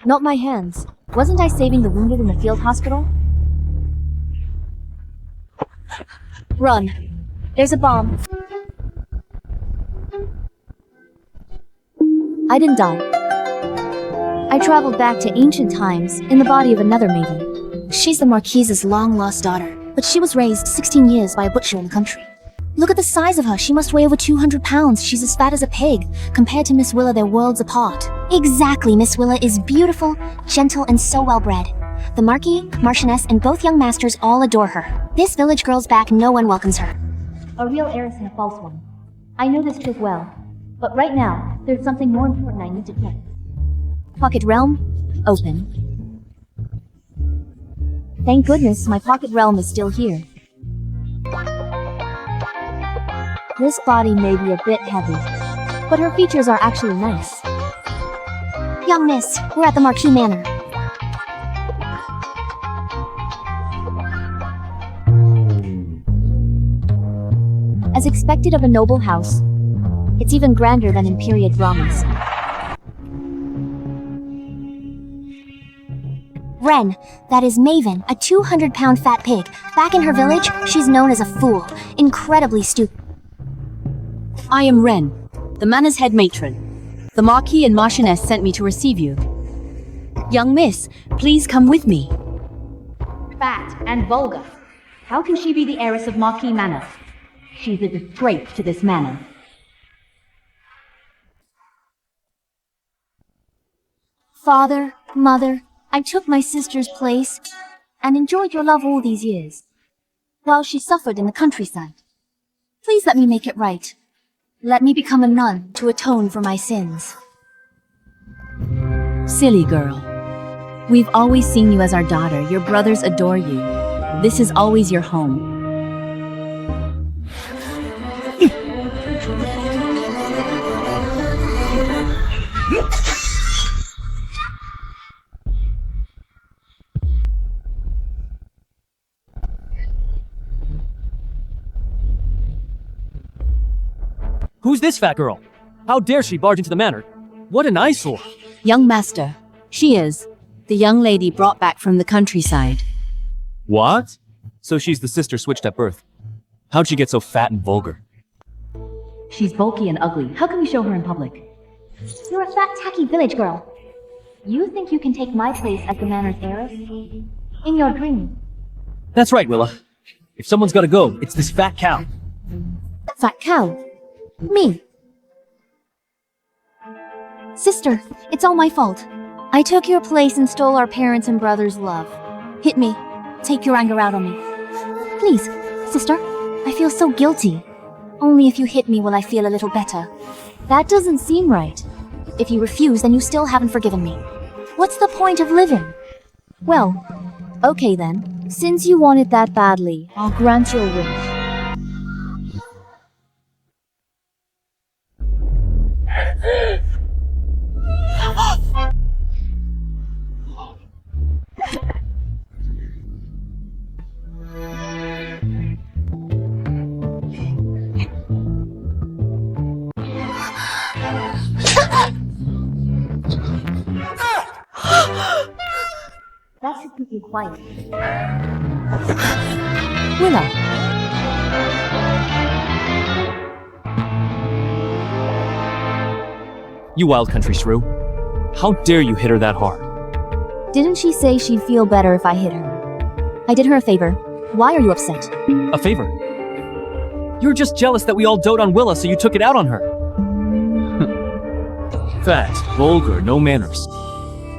Not my hands. Wasn't I saving the wounded in the field hospital? Run. There's a bomb. I didn't die. I traveled back to ancient times in the body of another maiden. She's the Marquise's long-lost daughter, but she was raised 16 years by a butcher in the country. Look at the size of her. She must weigh over 200 pounds. She's as fat as a pig. Compared to Miss Willa, they're worlds apart. Exactly. Miss Willa is beautiful, gentle, and so well-bred. The Marquis, Marchioness, and both young masters all adore her. This village girl's back, no one welcomes her. A real heiress and a false one. I know this truth well. But right now, there's something more important I need to check. Pocket realm, open. Thank goodness my pocket realm is still here. This body may be a bit heavy, but her features are actually nice. Young miss, we're at the Marquis Manor. As expected of a noble house, it's even grander than in period dramas. Ren, that is Maven, a 200-pound fat pig. Back in her village, she's known as a fool, incredibly stupid. I am Ren, the manor's head matron. The Marquis and Marchioness sent me to receive you. Young miss, please come with me. Fat and vulgar. How can she be the heiress of Marquis Manor? She's a disgrace to this manor. Father, mother, I took my sister's place and enjoyed your love all these years, while she suffered in the countryside. Please let me make it right. Let me become a nun to atone for my sins. Silly girl. We've always seen you as our daughter. Your brothers adore you. This is always your home. Who's this fat girl? How dare she barge into the manor? What an eyesore! Young master, she is the young lady brought back from the countryside. What? So she's the sister switched at birth. How'd she get so fat and vulgar? She's bulky and ugly. How can we show her in public? You're a fat, tacky village girl. You think you can take my place as the manor's heiress? In your dream. That's right, Willa. If someone's gotta go, it's this fat cow. Fat cow? Me. Sister, it's all my fault. I took your place and stole our parents' and brothers' love. Hit me. Take your anger out on me. Please, sister, I feel so guilty. Only if you hit me will I feel a little better. That doesn't seem right. If you refuse, then you still haven't forgiven me. What's the point of living? Well, okay then. Since you want it that badly, I'll grant your wish. That should keep you quiet. Willow. You wild country shrew. How dare you hit her that hard? Didn't she say she'd feel better if I hit her? I did her a favor. Why are you upset? A favor? You're just jealous that we all dote on Willa, so you took it out on her. Fat, vulgar, no manners.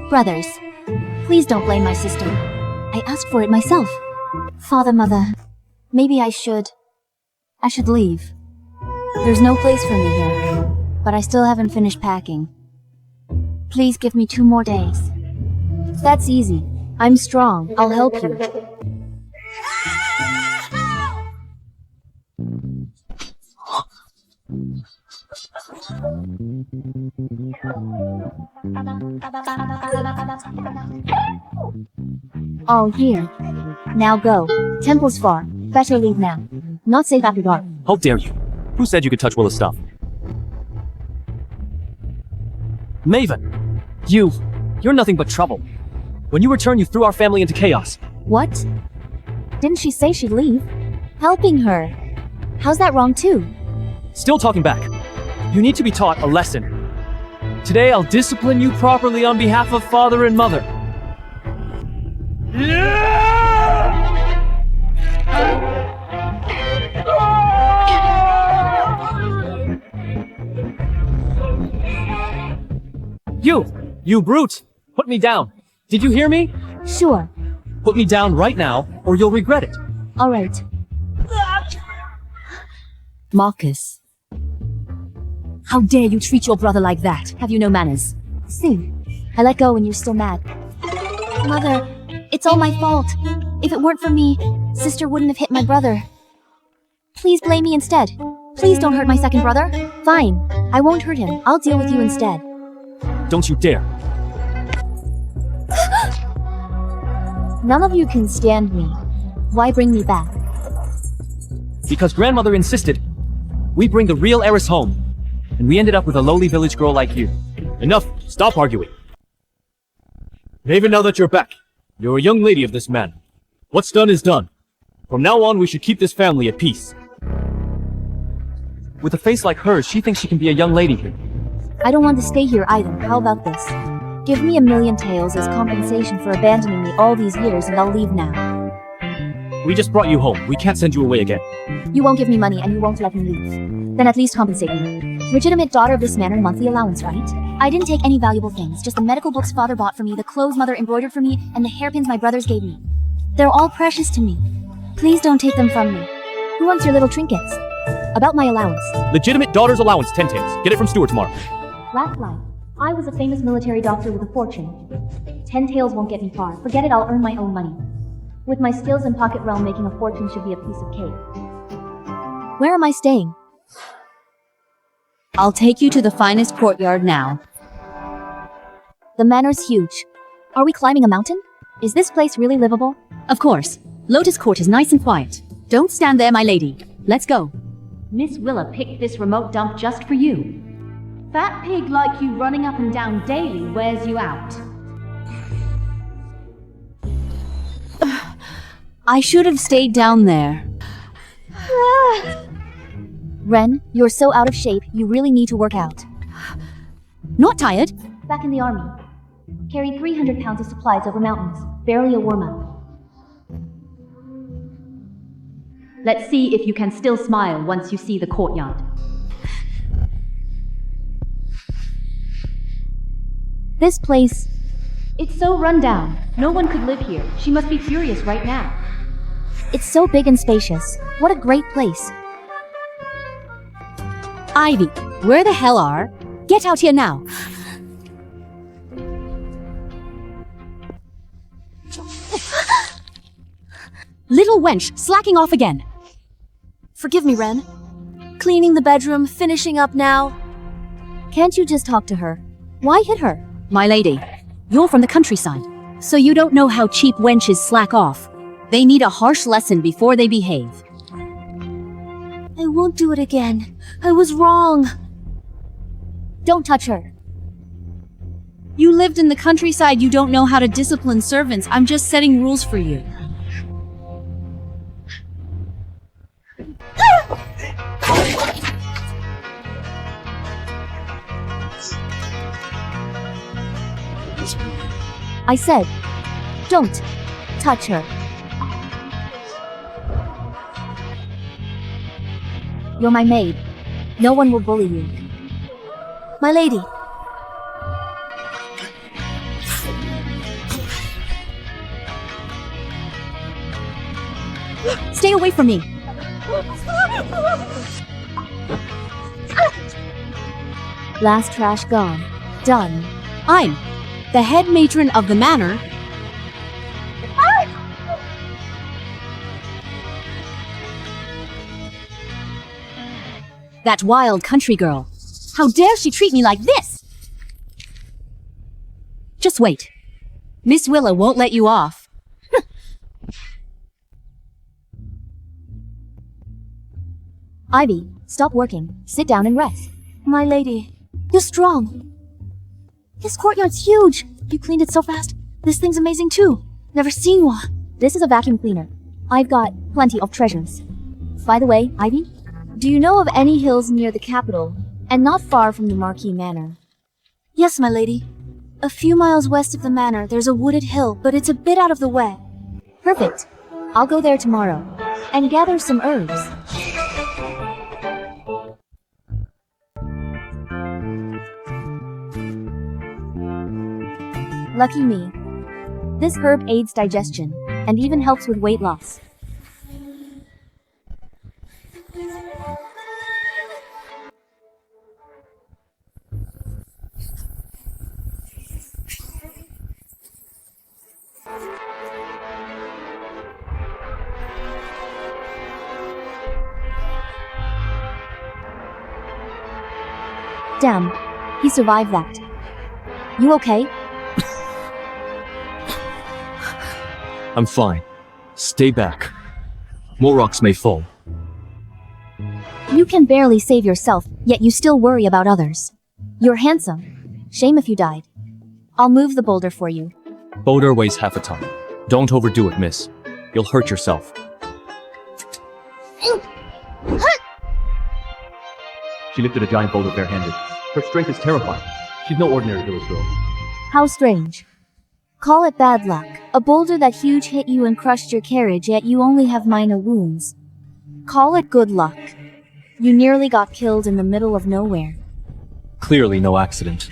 Brothers, please don't blame my sister. I asked for it myself. Father, mother, maybe I should leave. There's no place for me here, but I still haven't finished packing. Please give me 2 more days. That's easy. I'm strong. I'll help you. All here. Now go. Temple's far. Better leave now. Not safe after dark. How dare you? Who said you could touch Willa's stuff? Maven! You... You're nothing but trouble. When you returned, you threw our family into chaos. What? Didn't she say she'd leave? Helping her. How's that wrong too? Still talking back. You need to be taught a lesson. Today, I'll discipline you properly on behalf of father and mother. You brute! Put me down. Did you hear me? Sure. Put me down right now, or you'll regret it. Alright. Marcus. How dare you treat your brother like that? Have you no manners? See, I let go when you're still mad. Mother, it's all my fault. If it weren't for me, sister wouldn't have hit my brother. Please blame me instead. Please don't hurt my second brother. Fine, I won't hurt him. I'll deal with you instead. Don't you dare. None of you can stand me. Why bring me back? Because grandmother insisted. We bring the real heiress home. And we ended up with a lowly village girl like you. Enough. Stop arguing. And even now that you're back, you're a young lady of this man. What's done is done. From now on, we should keep this family at peace. With a face like hers, she thinks she can be a young lady here. I don't want to stay here either. How about this? Give me 1,000,000 taels as compensation for abandoning me all these years and I'll leave now. We just brought you home. We can't send you away again. You won't give me money and you won't let me leave. Then at least compensate me. Legitimate daughter of this manor, monthly allowance, right? I didn't take any valuable things, just the medical books father bought for me, the clothes mother embroidered for me, and the hairpins my brothers gave me. They're all precious to me. Please don't take them from me. Who wants your little trinkets? About my allowance. Legitimate daughter's allowance, 10 taels. Get it from Stuart tomorrow. Last life, I was a famous military doctor with a fortune. 10 taels won't get me far. Forget it, I'll earn my own money. With my skills in pocket realm, making a fortune should be a piece of cake. Where am I staying? I'll take you to the finest courtyard now. The manor's huge. Are we climbing a mountain? Is this place really livable? Of course. Lotus Court is nice and quiet. Don't stand there, my lady. Let's go. Miss Willa picked this remote dump just for you. Fat pig like you running up and down daily wears you out. I should have stayed down there. Ren, you're so out of shape, you really need to work out. Not tired? Back in the army. Carried 300 pounds of supplies over mountains. Barely a war month. Let's see if you can still smile once you see the courtyard. This place... It's so run down. No one could live here. She must be furious right now. It's so big and spacious. What a great place. Ivy, where the hell are? Get out here now. Little wench, slacking off again. Forgive me, Ren. Cleaning the bedroom, finishing up now. Can't you just talk to her? Why hit her? My lady, you're from the countryside, so you don't know how cheap wenches slack off. They need a harsh lesson before they behave. I won't do it again. I was wrong. Don't touch her. You lived in the countryside, you don't know how to discipline servants. I'm just setting rules for you. I said, don't touch her. You're my maid. No one will bully you. My lady. Stay away from me. Last trash gone. Done. I'm the head matron of the manor. That wild country girl. How dare she treat me like this? Just wait. Miss Willa won't let you off. Ivy, stop working. Sit down and rest. My lady, you're strong. This courtyard's huge. You cleaned it so fast. This thing's amazing too. Never seen one. This is a vacuum cleaner. I've got plenty of treasures. By the way, Ivy, do you know of any hills near the capital and not far from the Marquis Manor? Yes, my lady. A few miles west of the manor, there's a wooded hill, but it's a bit out of the way. Perfect. I'll go there tomorrow and gather some herbs. Lucky me. This herb aids digestion and even helps with weight loss. Damn, he survived that. You okay? I'm fine. Stay back. More rocks may fall. You can barely save yourself, yet you still worry about others. You're handsome. Shame if you died. I'll move the boulder for you. Boulder weighs half a ton. Don't overdo it, miss. You'll hurt yourself. She lifted a giant boulder barehanded. Her strength is terrifying. She's no ordinary village girl. How strange. Call it bad luck. A boulder that huge hit you and crushed your carriage, yet you only have minor wounds. Call it good luck. You nearly got killed in the middle of nowhere. Clearly no accident.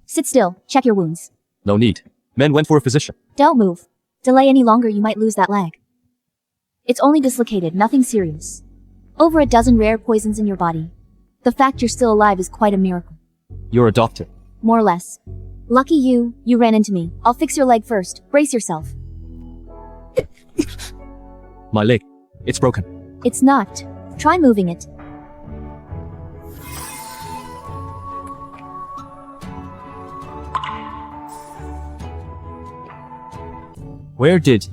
Sit still. Check your wounds. No need. Men went for a physician. Don't move. Delay any longer, you might lose that leg. It's only dislocated, nothing serious. Over a dozen rare poisons in your body. The fact you're still alive is quite a miracle. You're a doctor. More or less. Lucky you ran into me. I'll fix your leg first. Brace yourself. My leg. It's broken. It's not. Try moving it. Where did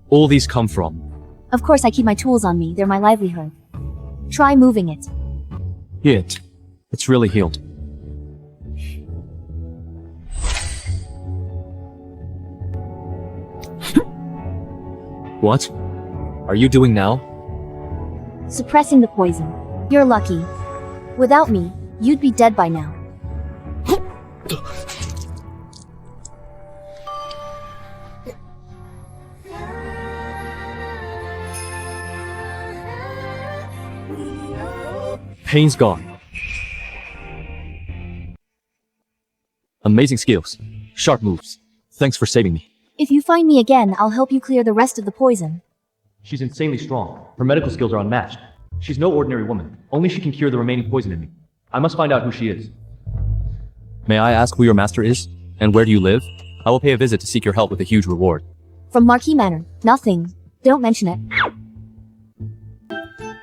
all these come from? Of course I keep my tools on me. They're my livelihood. Try moving it. It's really healed. What are you doing now? Suppressing the poison. You're lucky. Without me, you'd be dead by now. Pain's gone. Amazing skills. Sharp moves. Thanks for saving me. If you find me again, I'll help you clear the rest of the poison. She's insanely strong. Her medical skills are unmatched. She's no ordinary woman. Only she can cure the remaining poison in me. I must find out who she is. May I ask who your master is? And where do you live? I will pay a visit to seek your help with a huge reward. From Marquis Manor. Nothing. Don't mention it.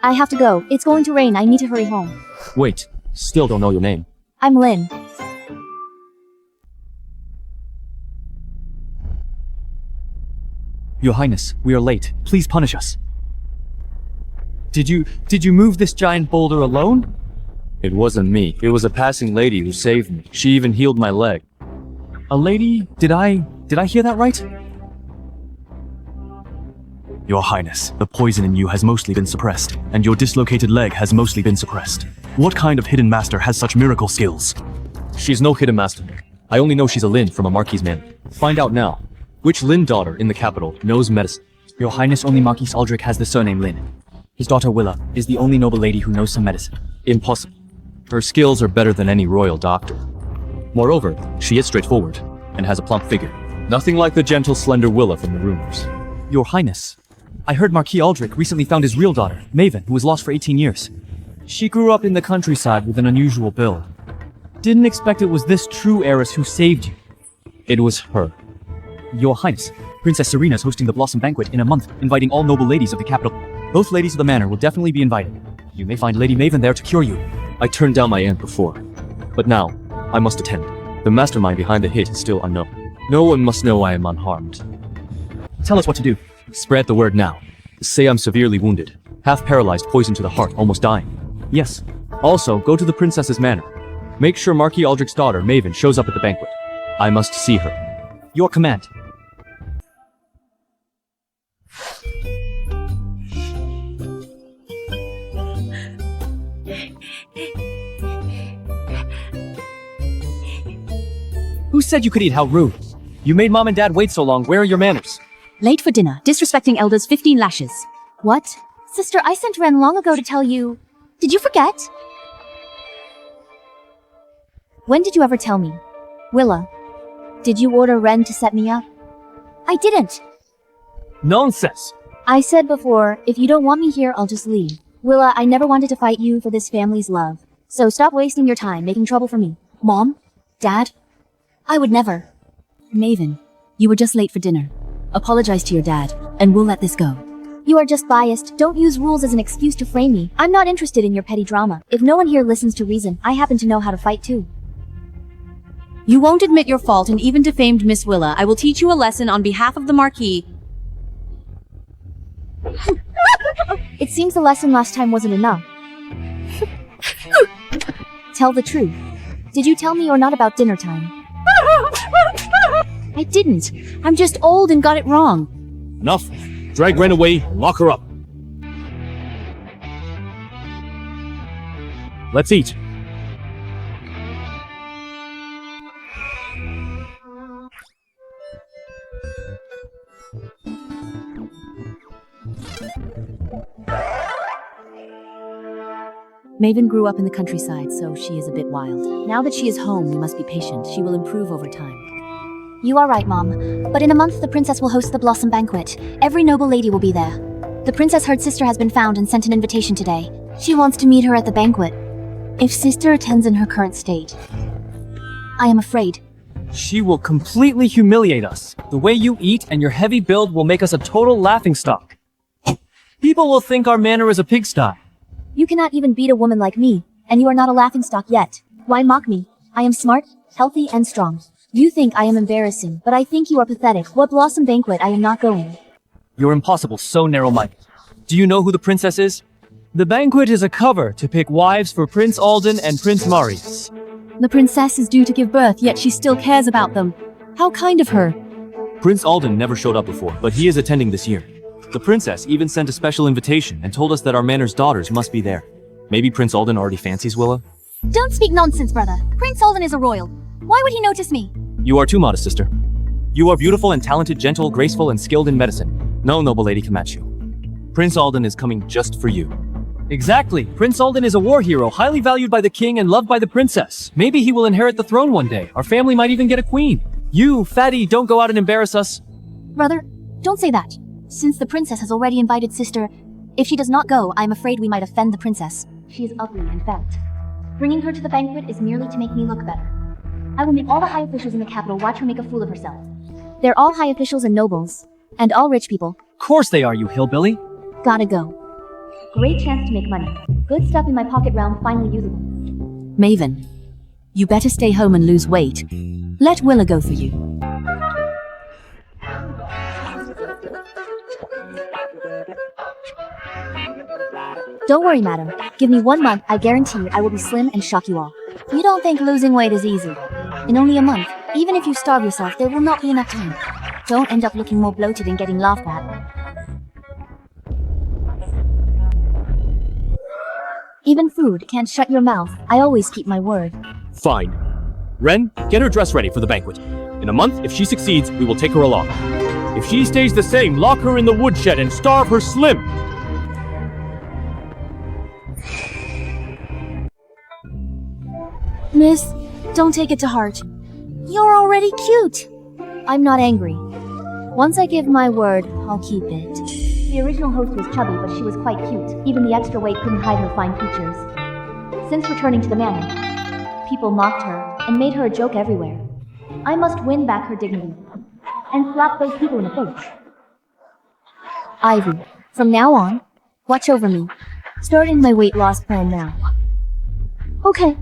I have to go. It's going to rain. I need to hurry home. Wait. Still don't know your name. I'm Lin. Your Highness, we are late. Please punish us. Did you move this giant boulder alone? It wasn't me. It was a passing lady who saved me. She even healed my leg. A lady? Did I hear that right? Your Highness, the poison in you has mostly been suppressed, and your dislocated leg has mostly been suppressed. What kind of hidden master has such miracle skills? She's no hidden master. I only know she's a Lin from a Marquis Manor. Find out now. Which Lin daughter in the capital knows medicine? Your Highness, only Marquis Aldrich has the surname Lin. His daughter Willa is the only noble lady who knows some medicine. Impossible. Her skills are better than any royal doctor. Moreover, she is straightforward and has a plump figure. Nothing like the gentle, slender Willa from the rumors. Your Highness, I heard Marquis Aldrich recently found his real daughter, Maven, who was lost for 18 years. She grew up in the countryside with an unusual build. Didn't expect it was this true heiress who saved you. It was her. Your Highness, Princess Serena is hosting the Blossom Banquet in a month, inviting all noble ladies of the capital. Both ladies of the manor will definitely be invited. You may find Lady Maven there to cure you. I turned down my aunt before, but now, I must attend. The mastermind behind the hit is still unknown. No one must know I am unharmed. Tell us what to do. Spread the word now. Say I'm severely wounded. Half paralyzed, poison to the heart, almost dying. Yes. Also, go to the princess's manor. Make sure Marquis Aldrich's daughter, Maven, shows up at the banquet. I must see her. Your command. Who said you could eat? How rude. You made mom and dad wait so long. Where are your manners? Late for dinner, disrespecting elders 15 lashes. What? Sister, I sent Ren long ago to tell you. Did you forget? When did you ever tell me? Willa, did you order Ren to set me up? I didn't. Nonsense. I said before, if you don't want me here, I'll just leave. Willa, I never wanted to fight you for this family's love. So stop wasting your time making trouble for me. Mom? Dad? I would never. Maven, you were just late for dinner. Apologize to your dad, and we'll let this go. You are just biased. Don't use rules as an excuse to frame me. I'm not interested in your petty drama. If no one here listens to reason, I happen to know how to fight too. You won't admit your fault and even defamed Miss Willa. I will teach you a lesson on behalf of the Marquis. It seems the lesson last time wasn't enough. Tell the truth. Did you tell me or not about dinner time? I didn't. I'm just old and got it wrong. Enough. Drag Ren away and lock her up. Let's eat. Maven grew up in the countryside, so she is a bit wild. Now that she is home, we must be patient. She will improve over time. You are right, Mom. But in a month, the princess will host the Blossom Banquet. Every noble lady will be there. The princess heard sister has been found and sent an invitation today. She wants to meet her at the banquet. If sister attends in her current state, I am afraid. She will completely humiliate us. The way you eat and your heavy build will make us a total laughingstock. People will think our manor is a pigsty. You cannot even beat a woman like me, and you are not a laughingstock yet. Why mock me? I am smart, healthy, and strong. You think I am embarrassing, but I think you are pathetic. What Blossom Banquet? I am not going. You're impossible, so narrow-minded. Do you know who the princess is? The banquet is a cover to pick wives for Prince Alden and Prince Marius. The princess is due to give birth, yet she still cares about them. How kind of her. Prince Alden never showed up before, but he is attending this year. The princess even sent a special invitation and told us that our manor's daughters must be there. Maybe Prince Alden already fancies Willa? Don't speak nonsense, brother. Prince Alden is a royal. Why would he notice me? You are too modest, sister. You are beautiful and talented, gentle, graceful, and skilled in medicine. No noble lady can match you. Prince Alden is coming just for you. Exactly. Prince Alden is a war hero, highly valued by the king and loved by the princess. Maybe he will inherit the throne one day. Our family might even get a queen. You, fatty, don't go out and embarrass us. Brother, don't say that. Since the princess has already invited sister, if she does not go, I am afraid we might offend the princess. She is ugly, in fact. Bringing her to the banquet is merely to make me look better. I will make all the high officials in the capital watch her make a fool of herself. They're all high officials and nobles, and all rich people. Of course they are, you hillbilly. Gotta go. Great chance to make money. Good stuff in my pocket round, finally usable. Maven, you better stay home and lose weight. Let Willa go for you. Don't worry, madam. Give me 1 month, I guarantee I will be slim and shock you all. You don't think losing weight is easy. In only a month, even if you starve yourself, there will not be enough time. Don't end up looking more bloated and getting laughed at. Even food can't shut your mouth. I always keep my word. Fine. Ren, get her dress ready for the banquet. In a month, if she succeeds, we will take her along. If she stays the same, lock her in the woodshed and starve her slim. Miss, don't take it to heart. You're already cute. I'm not angry. Once I give my word, I'll keep it. The original host was chubby, but she was quite cute. Even the extra weight couldn't hide her fine features. Since returning to the manor, people mocked her and made her a joke everywhere. I must win back her dignity and slap those people in the face. Ivy, from now on, watch over me. Starting my weight loss plan now. Okay.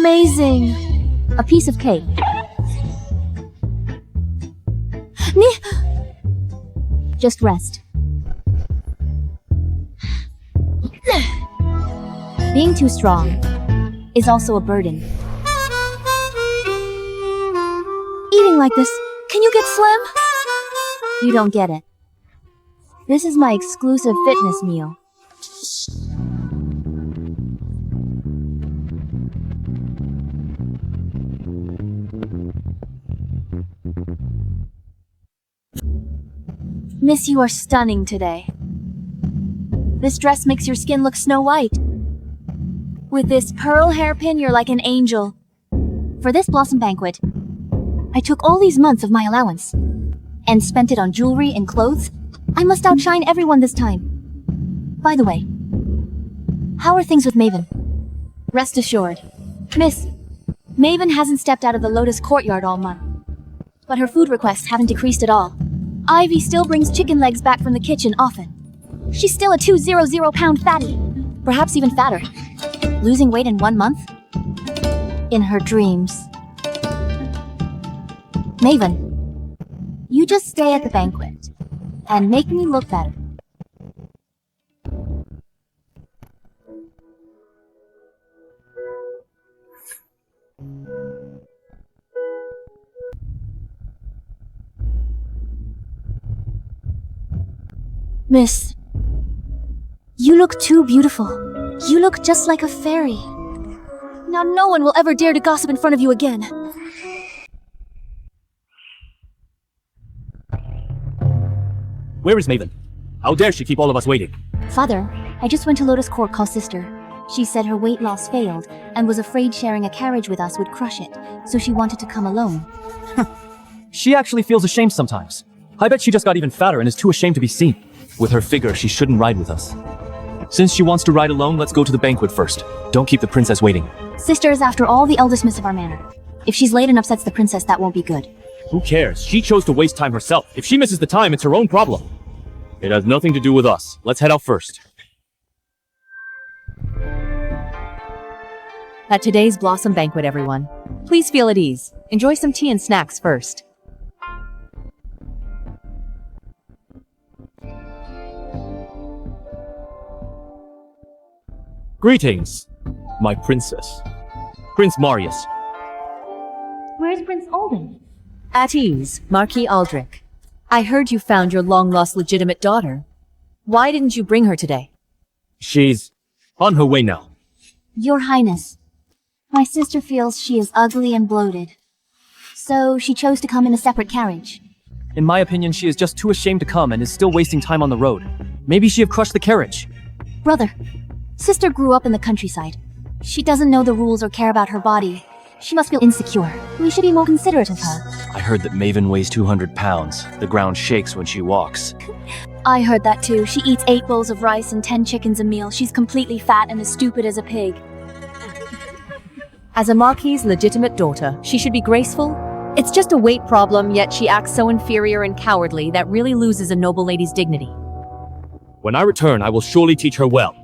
amazing. A piece of cake. Just rest. Being too strong is also a burden. Eating like this, can you get slim? You don't get it. This is my exclusive fitness meal. Miss, you are stunning today. This dress makes your skin look snow white. With this pearl hairpin, you're like an angel. For this blossom banquet, I took all these months of my allowance and spent it on jewelry and clothes. I must outshine everyone this time. By the way, how are things with Maven? Rest assured, Miss, Maven hasn't stepped out of the Lotus courtyard all month. But her food requests haven't decreased at all. Ivy still brings chicken legs back from the kitchen often. She's still a 200-pound fatty. Perhaps even fatter. Losing weight in 1 month? In her dreams. Maven, you just stay at the banquet and make me look better. Miss, you look too beautiful. You look just like a fairy. Now no one will ever dare to gossip in front of you again. Where is Maven? How dare she keep all of us waiting? Father, I just went to Lotus Court, call sister. She said her weight loss failed and was afraid sharing a carriage with us would crush it, so she wanted to come alone. She actually feels ashamed sometimes. I bet she just got even fatter and is too ashamed to be seen. With her figure, she shouldn't ride with us. Since she wants to ride alone, let's go to the banquet first. Don't keep the princess waiting. Sister is, after all, the eldest miss of our manor. If she's late and upsets the princess, that won't be good. Who cares? She chose to waste time herself. If she misses the time, it's her own problem. It has nothing to do with us. Let's head out first. At today's Blossom Banquet, everyone. Please feel at ease. Enjoy some tea and snacks first. Greetings, my princess. Prince Marius. Where's Prince Alden? At ease, Marquis Aldrich. I heard you found your long-lost legitimate daughter. Why didn't you bring her today? She's on her way now. Your Highness, my sister feels she is ugly and bloated. So she chose to come in a separate carriage. In my opinion, she is just too ashamed to come and is still wasting time on the road. Maybe she have crushed the carriage. Brother, sister grew up in the countryside. She doesn't know the rules or care about her body. She must feel insecure. We should be more considerate of her. I heard that Maven weighs 200 pounds. The ground shakes when she walks. I heard that too. She eats 8 bowls of rice and 10 chickens a meal. She's completely fat and as stupid as a pig. As a Marquis's legitimate daughter, she should be graceful. It's just a weight problem, yet she acts so inferior and cowardly that really loses a noble lady's dignity. When I return, I will surely teach her well.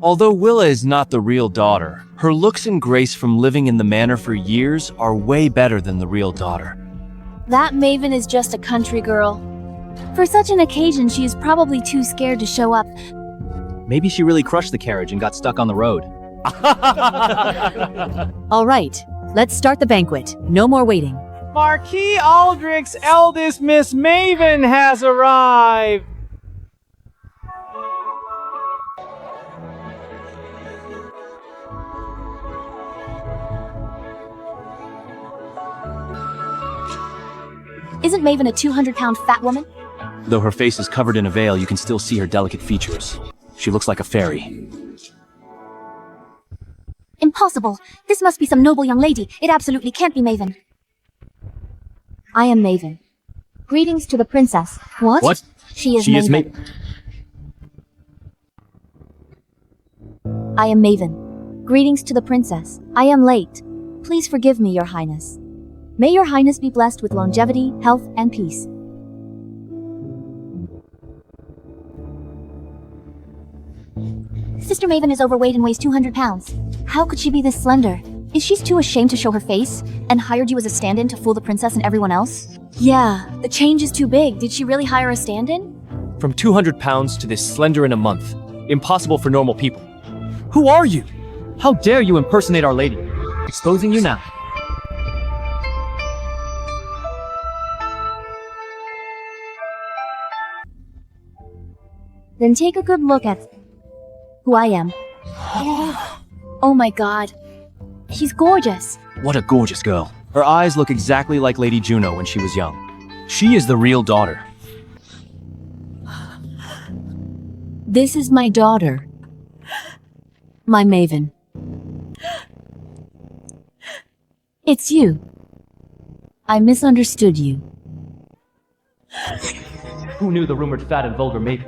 Although Willa is not the real daughter, her looks and grace from living in the manor for years are way better than the real daughter. That Maven is just a country girl. For such an occasion, she is probably too scared to show up. Maybe she really crushed the carriage and got stuck on the road. All right, let's start the banquet. No more waiting. Marquis Aldrich's eldest Miss Maven has arrived! Isn't Maven a 200-pound fat woman? Though her face is covered in a veil, you can still see her delicate features. She looks like a fairy. Impossible! This must be some noble young lady. It absolutely can't be Maven. I am Maven. Greetings to the princess. What? She is Maven. I am Maven. Greetings to the princess. I am late. Please forgive me, Your Highness. May Your Highness be blessed with longevity, health, and peace. Sister Maven is overweight and weighs 200 pounds. How could she be this slender? Is she too ashamed to show her face and hired you as a stand-in to fool the princess and everyone else? Yeah, the change is too big. Did she really hire a stand-in? From 200 pounds to this slender in a month. Impossible for normal people. Who are you? How dare you impersonate Our Lady? Exposing you now. Then take a good look at who I am. Oh my god. She's gorgeous. What a gorgeous girl. Her eyes look exactly like Lady Juno when she was young. She is the real daughter. This is my daughter. My Maven. It's you. I misunderstood you. Who knew the rumored fat and vulgar maiden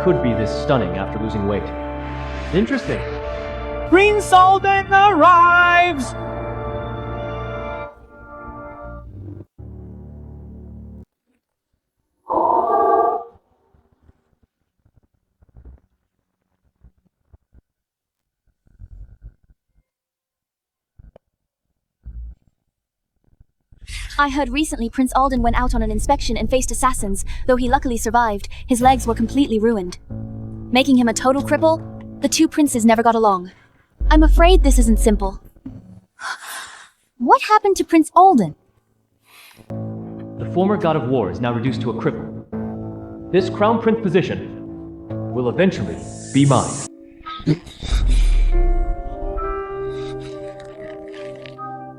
could be this stunning after losing weight? Interesting. Prince Alden arrives! I heard recently Prince Alden went out on an inspection and faced assassins. Though he luckily survived, his legs were completely ruined. Making him a total cripple, the two princes never got along. I'm afraid this isn't simple. What happened to Prince Alden? The former god of war is now reduced to a cripple. This crown prince position will eventually be mine.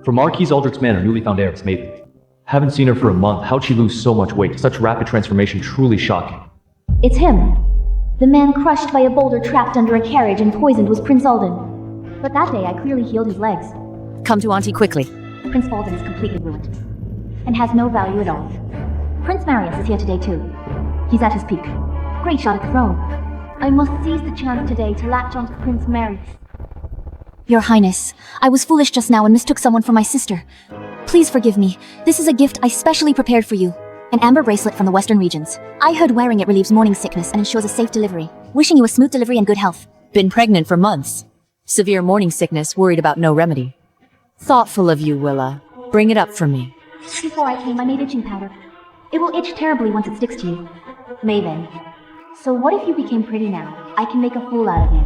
For Marquis Aldrich's Manor, newly found heiress, Maven. Haven't seen her for a month. How'd she lose so much weight? Such rapid transformation, truly shocking. It's him. The man crushed by a boulder trapped under a carriage and poisoned was Prince Alden. But that day I clearly healed his legs. Come to Auntie quickly. Prince Alden is completely ruined. And has no value at all. Prince Marius is here today too. He's at his peak. Great shot at the throne. I must seize the chance today to latch onto Prince Marius. Your Highness, I was foolish just now and mistook someone for my sister. Please forgive me. This is a gift I specially prepared for you. An amber bracelet from the Western regions. I heard wearing it relieves morning sickness and ensures a safe delivery. Wishing you a smooth delivery and good health. Been pregnant for months. Severe morning sickness, worried about no remedy. Thoughtful of you, Willa. Bring it up for me. Before I came, I made itching powder. It will itch terribly once it sticks to you. Maven. So what if you became pretty now? I can make a fool out of you.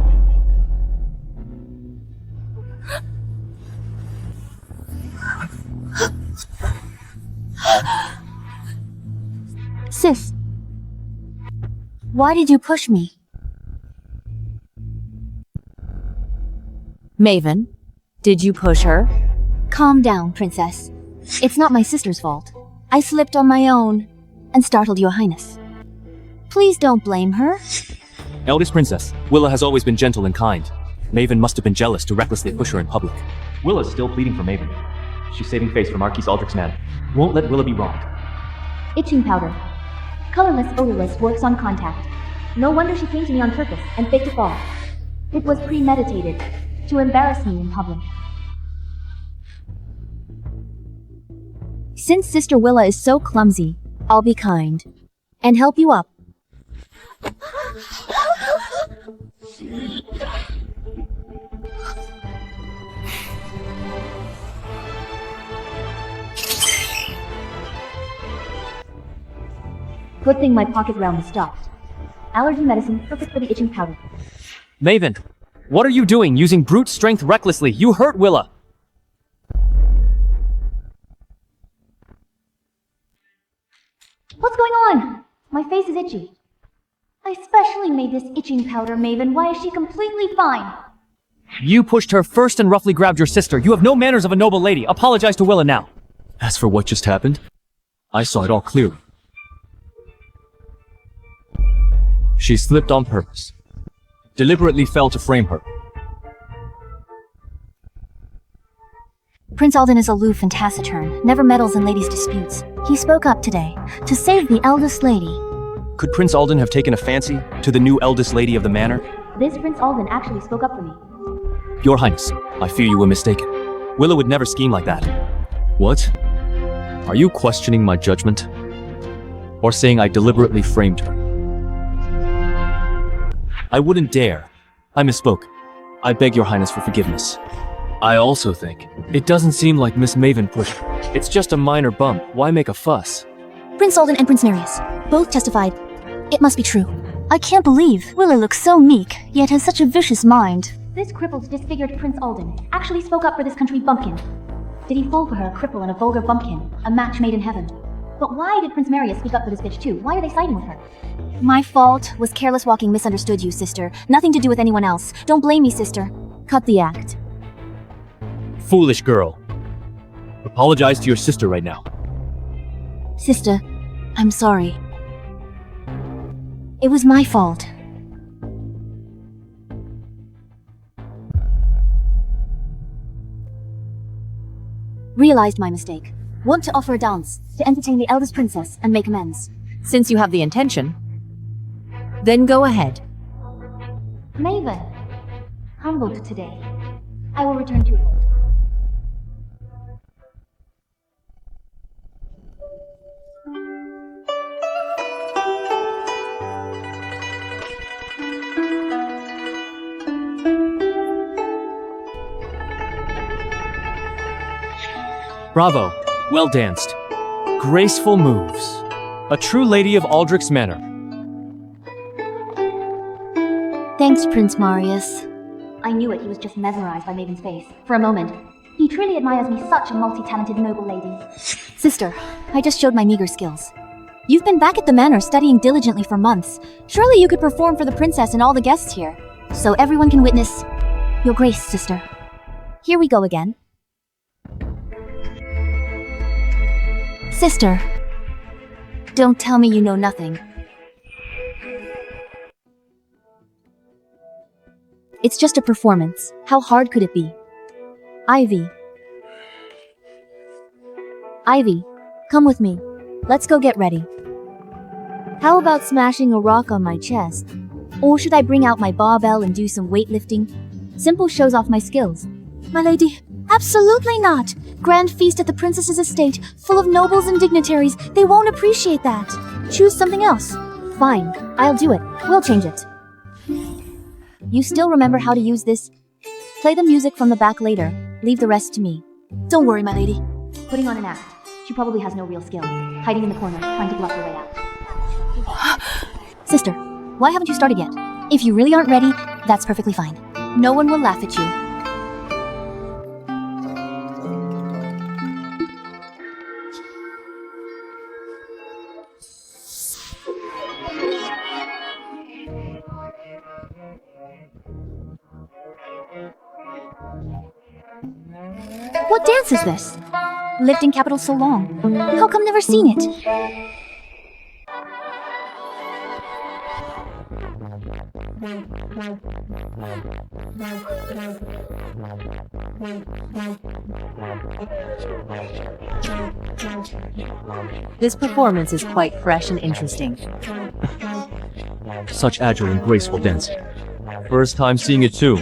Sis, why did you push me? Maven, did you push her? Calm down, princess. It's not my sister's fault. I slipped on my own and startled your highness. Please don't blame her. Eldest princess, Willa has always been gentle and kind. Maven must have been jealous to recklessly push her in public. Willa's still pleading for Maven. She's saving face for Marquis Aldrich's Manor. Won't let Willa be wronged. Itching powder. Colorless, odorless, works on contact. No wonder she came to me on purpose and faked a fall. It was premeditated, to embarrass me in public. Since Sister Willa is so clumsy, I'll be kind and help you up. Good thing my pocket round is stopped. Allergy medicine, perfect for the itching powder. Maven, what are you doing using brute strength recklessly? You hurt Willa! What's going on? My face is itchy. I specially made this itching powder, Maven. Why is she completely fine? You pushed her first and roughly grabbed your sister. You have no manners of a noble lady. Apologize to Willa now. As for what just happened, I saw it all clearly. She slipped on purpose. Deliberately fell to frame her. Prince Alden is aloof and taciturn, never meddles in ladies' disputes. He spoke up today, to save the eldest lady. Could Prince Alden have taken a fancy to the new eldest lady of the manor? This Prince Alden actually spoke up for me. Your Highness, I fear you were mistaken. Willa would never scheme like that. What? Are you questioning my judgment? Or saying I deliberately framed her? I wouldn't dare. I misspoke. I beg your Highness for forgiveness. I also think. It doesn't seem like Miss Maven pushed her. It's just a minor bump. Why make a fuss? Prince Alden and Prince Marius both testified. It must be true. I can't believe Willa looks so meek, yet has such a vicious mind. This crippled, disfigured Prince Alden actually spoke up for this country bumpkin. Did he fall for her, a cripple and a vulgar bumpkin, a match made in heaven? But why did Prince Marius speak up for this bitch too? Why are they siding with her? My fault. Was careless walking, misunderstood you, sister. Nothing to do with anyone else. Don't blame me, sister. Cut the act. Foolish girl. Apologize to your sister right now. Sister, I'm sorry. It was my fault. Realized my mistake. Want to offer a dance to entertain the eldest princess and make amends. Since you have the intention, then go ahead. Maven, humbled today. I will return to it. Bravo. Well danced. Graceful moves. A true lady of Aldrich's Manor. Thanks, Prince Marius. I knew it, he was just mesmerized by Maven's face. For a moment. He truly admires me, such a multi-talented noble lady. Sister, I just showed my meager skills. You've been back at the manor studying diligently for months. Surely you could perform for the princess and all the guests here, so everyone can witness your grace, sister. Here we go again. Sister, don't tell me you know nothing. It's just a performance. How hard could it be? Ivy, come with me. Let's go get ready. How about smashing a rock on my chest? Or should I bring out my barbell and do some weightlifting? Simple shows off my skills. My lady, absolutely not! Grand feast at the princess's estate, full of nobles and dignitaries. They won't appreciate that. Choose something else. Fine, I'll do it. We'll change it. You still remember how to use this? Play the music from the back later. Leave the rest to me. Don't worry, my lady. Putting on an act. She probably has no real skill. Hiding in the corner, trying to bluff her way out. Sister, why haven't you started yet? If you really aren't ready, that's perfectly fine. No one will laugh at you. What dance is this? Lived in capital so long. How come never seen it? This performance is quite fresh and interesting. Such agile and graceful dancing. First time seeing it too.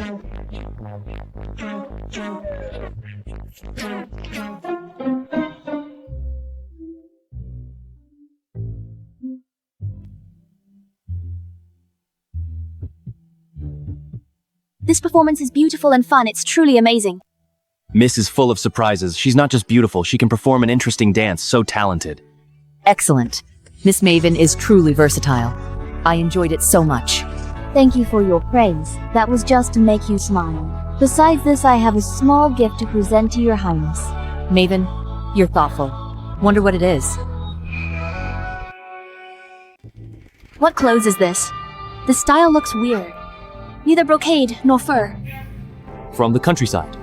This performance is beautiful and fun. It's truly amazing. Miss is full of surprises. She's not just beautiful, she can perform an interesting dance, so talented. Excellent. Miss Maven is truly versatile. I enjoyed it so much. Thank you for your praise. That was just to make you smile. Besides this, I have a small gift to present to your highness. Maven, you're thoughtful. Wonder what it is. What clothes is this? The style looks weird. Neither brocade nor fur. From the countryside.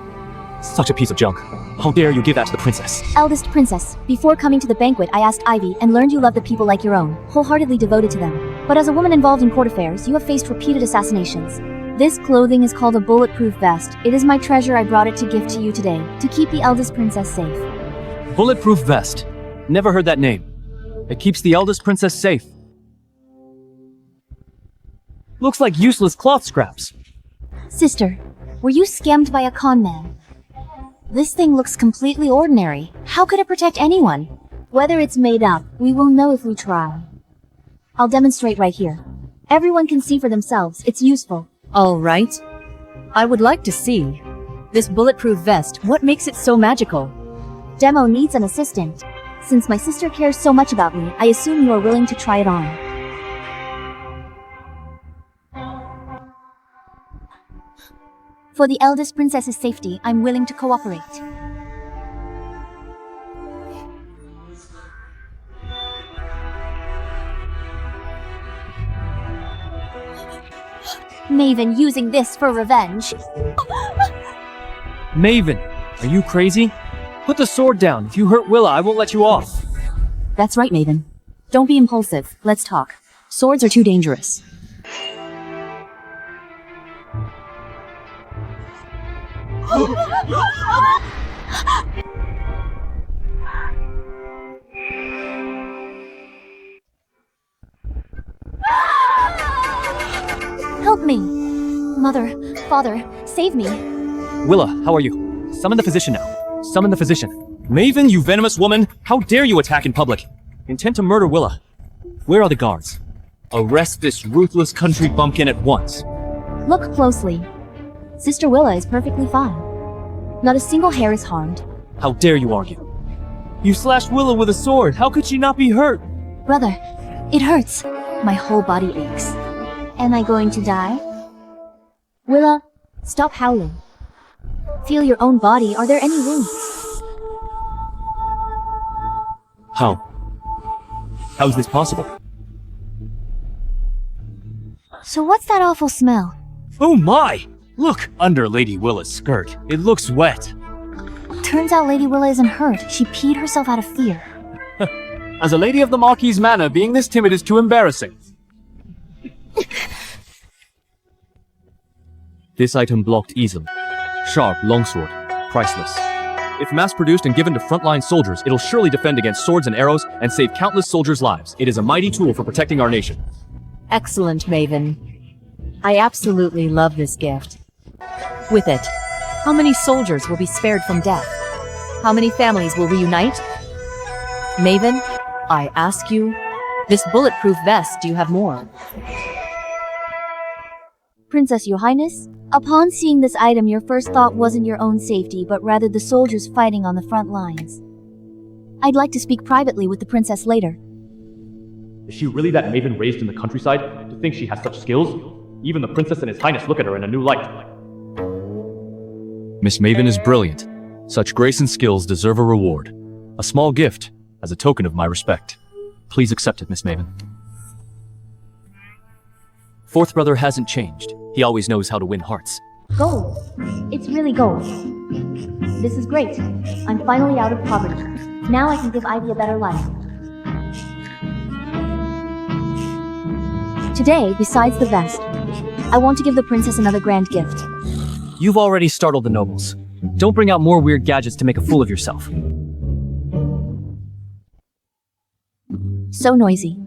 Such a piece of junk. How dare you give that to the princess? Eldest princess, before coming to the banquet, I asked Ivy and learned you love the people like your own, wholeheartedly devoted to them. But as a woman involved in court affairs, you have faced repeated assassinations. This clothing is called a bulletproof vest. It is my treasure. I brought it to gift to you today, to keep the eldest princess safe. Bulletproof vest. Never heard that name. It keeps the eldest princess safe. Looks like useless cloth scraps. Sister, were you scammed by a con man? This thing looks completely ordinary. How could it protect anyone? Whether it's made up, we will know if we try. I'll demonstrate right here. Everyone can see for themselves. It's useful. All right. I would like to see. This bulletproof vest, what makes it so magical? Demo needs an assistant. Since my sister cares so much about me, I assume you are willing to try it on. For the eldest princess's safety, I'm willing to cooperate. Maven using this for revenge. Maven, are you crazy? Put the sword down. If you hurt Willa, I won't let you off. That's right, Maven. Don't be impulsive. Let's talk. Swords are too dangerous. Help me! Mother, father, save me. Willa, how are you? Summon the physician now. Summon the physician. Maven, you venomous woman! How dare you attack in public? Intend to murder Willa. Where are the guards? Arrest this ruthless country bumpkin at once. Look closely. Sister Willa is perfectly fine. Not a single hair is harmed. How dare you argue? You slashed Willa with a sword. How could she not be hurt? Brother, it hurts. My whole body aches. Am I going to die? Willa, stop howling. Feel your own body. Are there any wounds? How? How is this possible? So what's that awful smell? Oh my! Look! Under Lady Willa's skirt. It looks wet. Turns out Lady Willa isn't hurt. She peed herself out of fear. As a lady of the Marquis Manor, being this timid is too embarrassing. This item blocked easily. Sharp, longsword. Priceless. If mass-produced and given to frontline soldiers, it'll surely defend against swords and arrows and save countless soldiers' lives. It is a mighty tool for protecting our nation. Excellent, Maven. I absolutely love this gift. With it, how many soldiers will be spared from death? How many families will reunite? Maven, I ask you, this bulletproof vest, do you have more? Princess, Your Highness, upon seeing this item, your first thought wasn't your own safety, but rather the soldiers fighting on the front lines. I'd like to speak privately with the princess later. Is she really that maven raised in the countryside to think she has such skills? Even the princess and his highness look at her in a new light. Miss Maven is brilliant. Such grace and skills deserve a reward. A small gift, as a token of my respect. Please accept it, Miss Maven. Fourth brother hasn't changed. He always knows how to win hearts. Gold. It's really gold. This is great. I'm finally out of poverty. Now I can give Ivy a better life. Today, besides the vest, I want to give the princess another grand gift. You've already startled the nobles. Don't bring out more weird gadgets to make a fool of yourself. So noisy.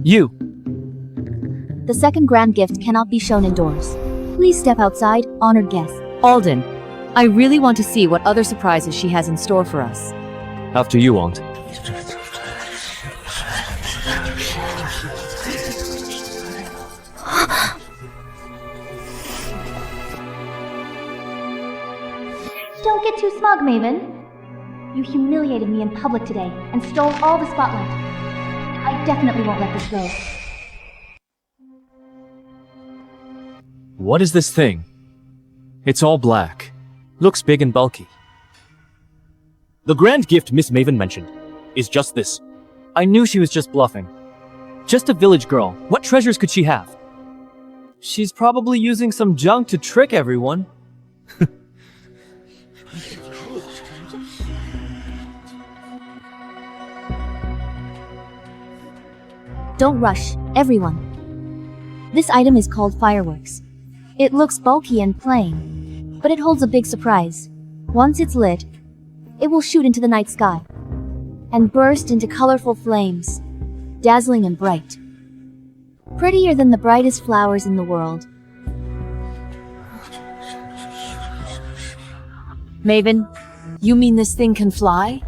You! The second grand gift cannot be shown indoors. Please step outside, honored guest. Alden, I really want to see what other surprises she has in store for us. After you, aunt. Don't get too smug, Maven. You humiliated me in public today and stole all the spotlight. I definitely won't let this go. What is this thing? It's all black. Looks big and bulky. The grand gift Miss Maven mentioned is just this. I knew she was just bluffing. Just a village girl. What treasures could she have? She's probably using some junk to trick everyone. Don't rush, everyone. This item is called fireworks. It looks bulky and plain, but it holds a big surprise. Once it's lit, it will shoot into the night sky and burst into colorful flames, dazzling and bright. Prettier than the brightest flowers in the world. Maven, you mean this thing can fly?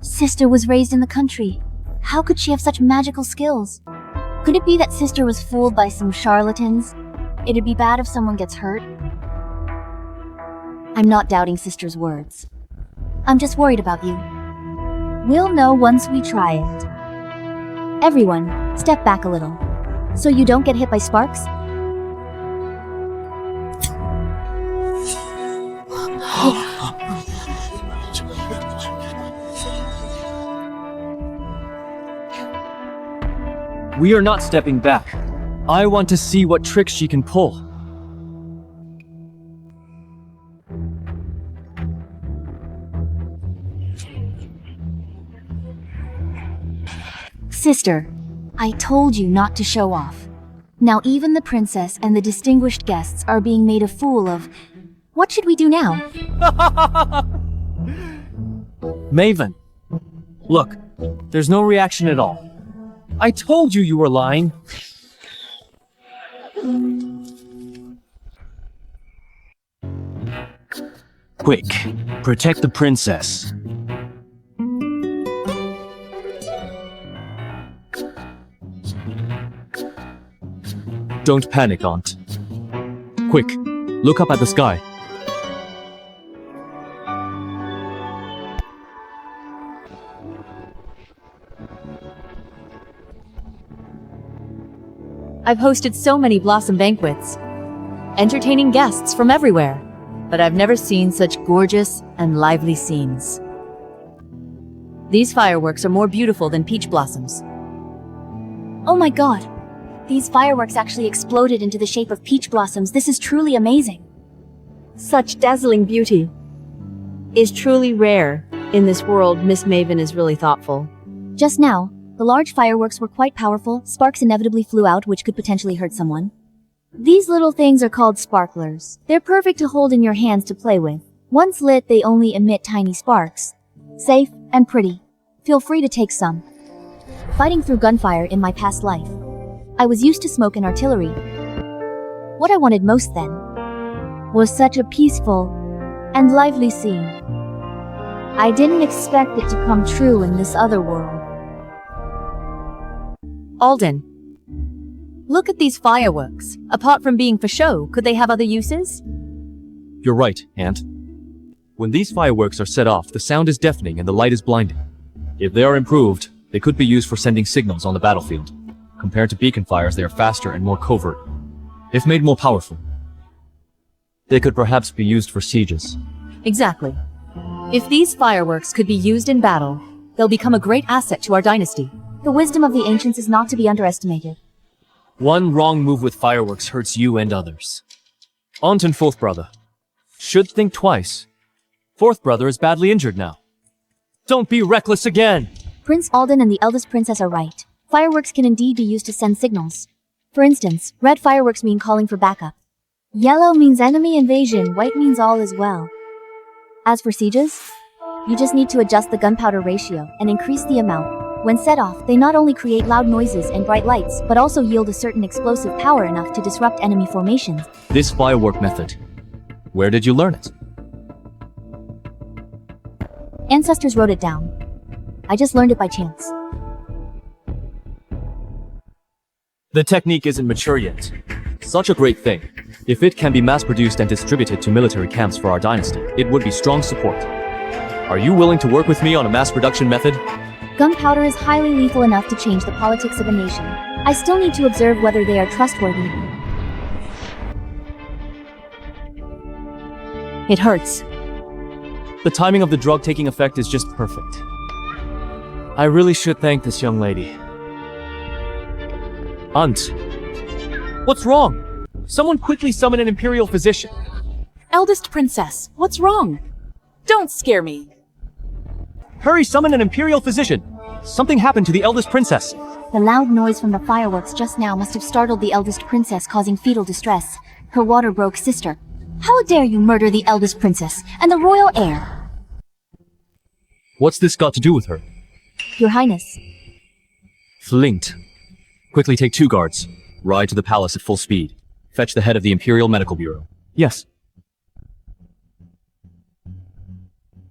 Sister was raised in the country. How could she have such magical skills? Could it be that sister was fooled by some charlatans? It'd be bad if someone gets hurt. I'm not doubting sister's words. I'm just worried about you. We'll know once we try it. Everyone, step back a little. So you don't get hit by sparks? We are not stepping back. I want to see what tricks she can pull. Sister, I told you not to show off. Now even the princess and the distinguished guests are being made a fool of. What should we do now? Maven. Look, there's no reaction at all. I told you you were lying. Quick, protect the princess. Don't panic, Aunt. Quick, look up at the sky. I've hosted so many blossom banquets, entertaining guests from everywhere, but I've never seen such gorgeous and lively scenes. These fireworks are more beautiful than peach blossoms. Oh my god. These fireworks actually exploded into the shape of peach blossoms. This is truly amazing. Such dazzling beauty is truly rare. In this world, Miss Maven is really thoughtful. Just now, the large fireworks were quite powerful. Sparks inevitably flew out, which could potentially hurt someone. These little things are called sparklers. They're perfect to hold in your hands to play with. Once lit, they only emit tiny sparks. Safe and pretty. Feel free to take some. Fighting through gunfire in my past life, I was used to smoke and artillery. What I wanted most then was such a peaceful and lively scene. I didn't expect it to come true in this other world. Alden, look at these fireworks. Apart from being for show, could they have other uses? You're right, Aunt. When these fireworks are set off, the sound is deafening and the light is blinding. If they are improved, they could be used for sending signals on the battlefield. Compared to beacon fires, they are faster and more covert. If made more powerful, they could perhaps be used for sieges. Exactly. If these fireworks could be used in battle, they'll become a great asset to our dynasty. The wisdom of the ancients is not to be underestimated. One wrong move with fireworks hurts you and others. Aunt and fourth brother should think twice. Fourth brother is badly injured now. Don't be reckless again! Prince Alden and the eldest princess are right. Fireworks can indeed be used to send signals. For instance, red fireworks mean calling for backup. Yellow means enemy invasion, white means all is well. As for sieges, you just need to adjust the gunpowder ratio and increase the amount. When set off, they not only create loud noises and bright lights, but also yield a certain explosive power enough to disrupt enemy formations. This firework method, where did you learn it? Ancestors wrote it down. I just learned it by chance. The technique isn't mature yet. Such a great thing. If it can be mass-produced and distributed to military camps for our dynasty, it would be strong support. Are you willing to work with me on a mass production method? Gunpowder is highly lethal enough to change the politics of a nation. I still need to observe whether they are trustworthy. It hurts. The timing of the drug taking effect is just perfect. I really should thank this young lady. Aunt. What's wrong? Someone quickly summon an imperial physician. Eldest princess, what's wrong? Don't scare me. Hurry, summon an imperial physician. Something happened to the eldest princess. The loud noise from the fireworks just now must have startled the eldest princess, causing fetal distress. Her water-broke sister. How dare you murder the eldest princess and the royal heir? What's this got to do with her? Your Highness. Flint. Quickly take 2 guards. Ride to the palace at full speed. Fetch the head of the Imperial Medical Bureau. Yes.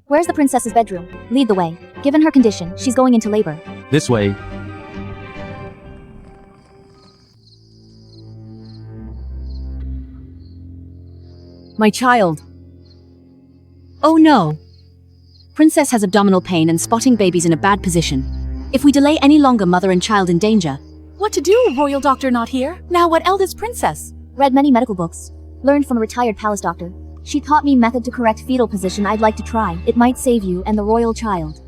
Where's the princess's bedroom? Lead the way. Given her condition, she's going into labor. This way. My child. Oh no. Princess has abdominal pain and spotting babies in a bad position. If we delay any longer, mother and child in danger. What to do, royal doctor not here? Now what eldest princess? Read many medical books. Learned from a retired palace doctor. She taught me method to correct fetal position I'd like to try. It might save you and the royal child.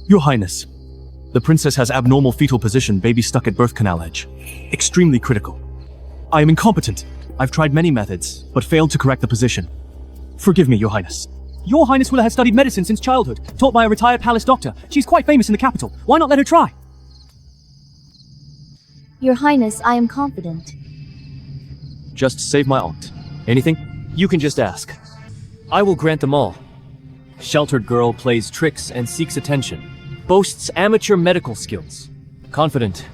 Your Highness, the princess has abnormal fetal position, baby stuck at birth canal edge. Extremely critical. I am incompetent. I've tried many methods, but failed to correct the position. Forgive me, Your Highness. Your Highness Willa has studied medicine since childhood, taught by a retired palace doctor. She's quite famous in the capital. Why not let her try? Your Highness, I am confident. Just save my aunt. Anything? You can just ask. I will grant them all. Sheltered girl plays tricks and seeks attention. Boasts amateur medical skills. Confident.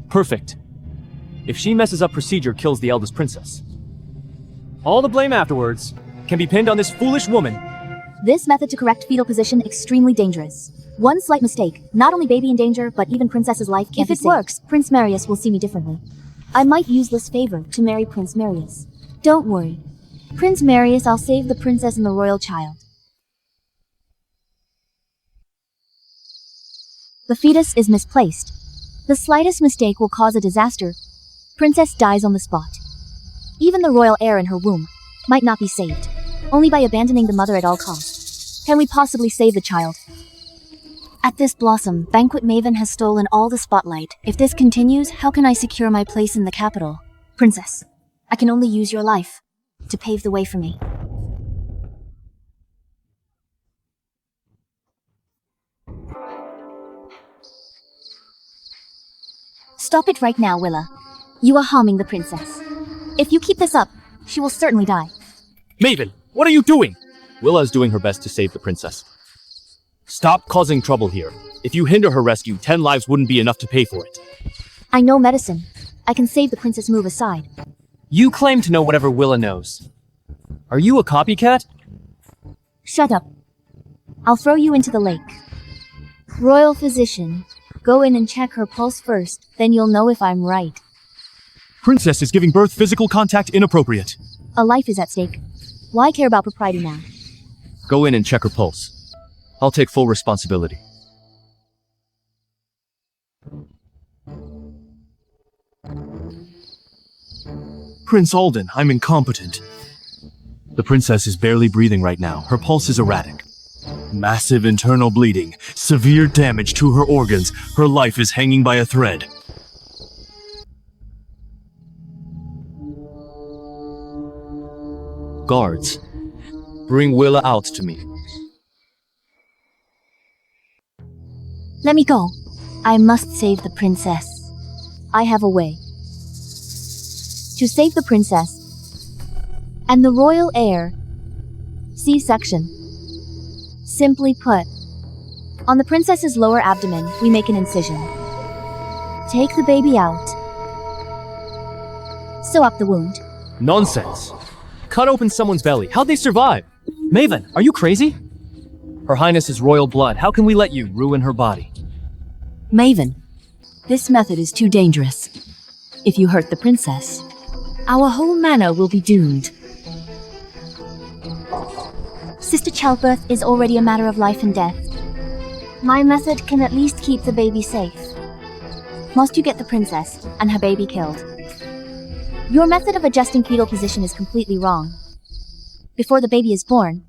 Perfect. If she messes up procedure, kills the eldest princess. All the blame afterwards can be pinned on this foolish woman. This method to correct fetal position extremely dangerous. One slight mistake, not only baby in danger, but even princess's life can't be saved. If it works, Prince Marius will see me differently. I might use this favor to marry Prince Marius. Don't worry. Prince Marius, I'll save the princess and the royal child. The fetus is misplaced. The slightest mistake will cause a disaster. Princess dies on the spot. Even the royal heir in her womb might not be saved, only by abandoning the mother at all costs. Can we possibly save the child? At this blossom, Banquet Maven has stolen all the spotlight. If this continues, how can I secure my place in the capital? Princess, I can only use your life to pave the way for me. Stop it right now, Willa. You are harming the princess. If you keep this up, she will certainly die. Maven, what are you doing? Willa is doing her best to save the princess. Stop causing trouble here. If you hinder her rescue, 10 lives wouldn't be enough to pay for it. I know medicine. I can save the princess. Move aside. You claim to know whatever Willa knows. Are you a copycat? Shut up. I'll throw you into the lake. Royal physician, go in and check her pulse first, then you'll know if I'm right. Princess is giving birth, physical contact inappropriate. A life is at stake. Why care about propriety now? Go in and check her pulse. I'll take full responsibility. Prince Alden, I'm incompetent. The princess is barely breathing right now. Her pulse is erratic. Massive internal bleeding, severe damage to her organs. Her life is hanging by a thread. Guards, bring Willa out to me. Let me go. I must save the princess. I have a way. To save the princess and the royal heir. C-section. Simply put, on the princess's lower abdomen, we make an incision. Take the baby out. Sew up the wound. Nonsense. Cut open someone's belly. How'd they survive? Maven, are you crazy? Her Highness is royal blood. How can we let you ruin her body? Maven, this method is too dangerous. If you hurt the princess, our whole manor will be doomed. Sister, childbirth is already a matter of life and death. My method can at least keep the baby safe. Must you get the princess and her baby killed? Your method of adjusting fetal position is completely wrong. Before the baby is born,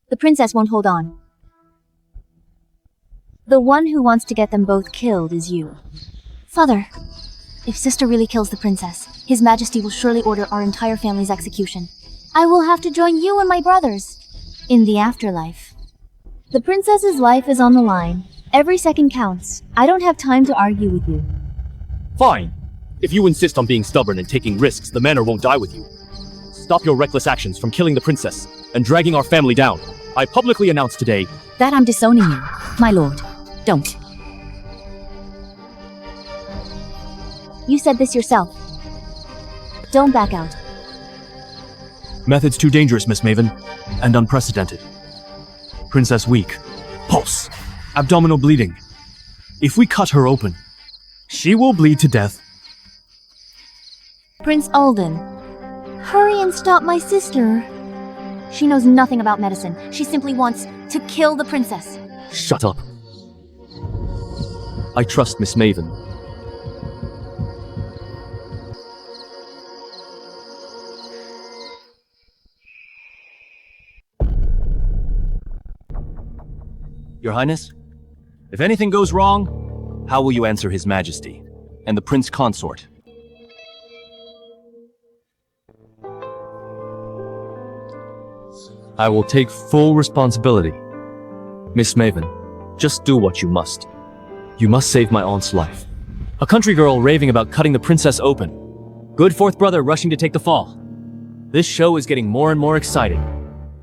the princess won't hold on. The one who wants to get them both killed is you. Father, if sister really kills the princess, His Majesty will surely order our entire family's execution. I will have to join you and my brothers in the afterlife. The princess's life is on the line. Every second counts. I don't have time to argue with you. Fine. If you insist on being stubborn and taking risks, the manor won't die with you. Stop your reckless actions from killing the princess and dragging our family down. I publicly announce today that I'm disowning you, my lord. Don't. You said this yourself. Don't back out. Method's too dangerous, Miss Maven, and unprecedented. Princess weak. Pulse. Abdominal bleeding. If we cut her open, she will bleed to death. Prince Alden, hurry and stop my sister. She knows nothing about medicine. She simply wants to kill the princess. Shut up. I trust Miss Maven. Your Highness, if anything goes wrong, how will you answer His Majesty and the Prince Consort? I will take full responsibility. Miss Maven, just do what you must. You must save my aunt's life. A country girl raving about cutting the princess open. Good fourth brother rushing to take the fall. This show is getting more and more exciting.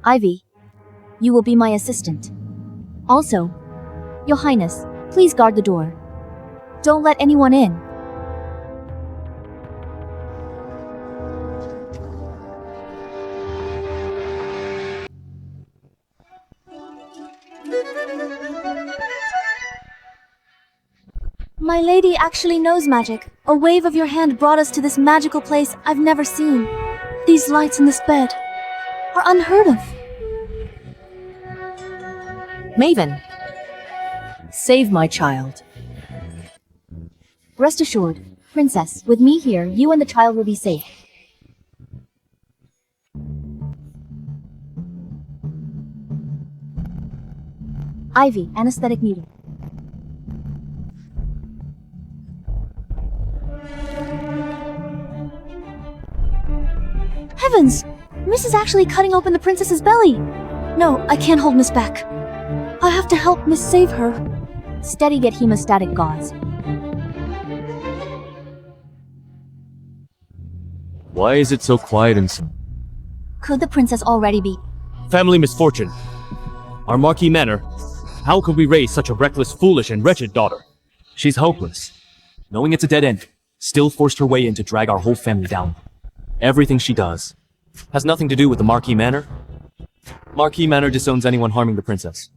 Ivy, you will be my assistant. Also, Your Highness, please guard the door. Don't let anyone in. My lady actually knows magic. A wave of your hand brought us to this magical place I've never seen. These lights in this bed are unheard of. Maven, save my child. Rest assured, Princess, with me here, you and the child will be safe. Ivy, anesthetic needle. Heavens! Miss is actually cutting open the princess's belly! No, I can't hold Miss back. I have to help Miss save her. Steady, get hemostatic gauze. Why is it so quiet and so... Could the princess already be? Family misfortune. Our Marquis Manor. How could we raise such a reckless, foolish, and wretched daughter? She's hopeless. Knowing it's a dead end, still forced her way in to drag our whole family down. Everything she does has nothing to do with the Marquis Manor. Marquis Manor disowns anyone harming the princess.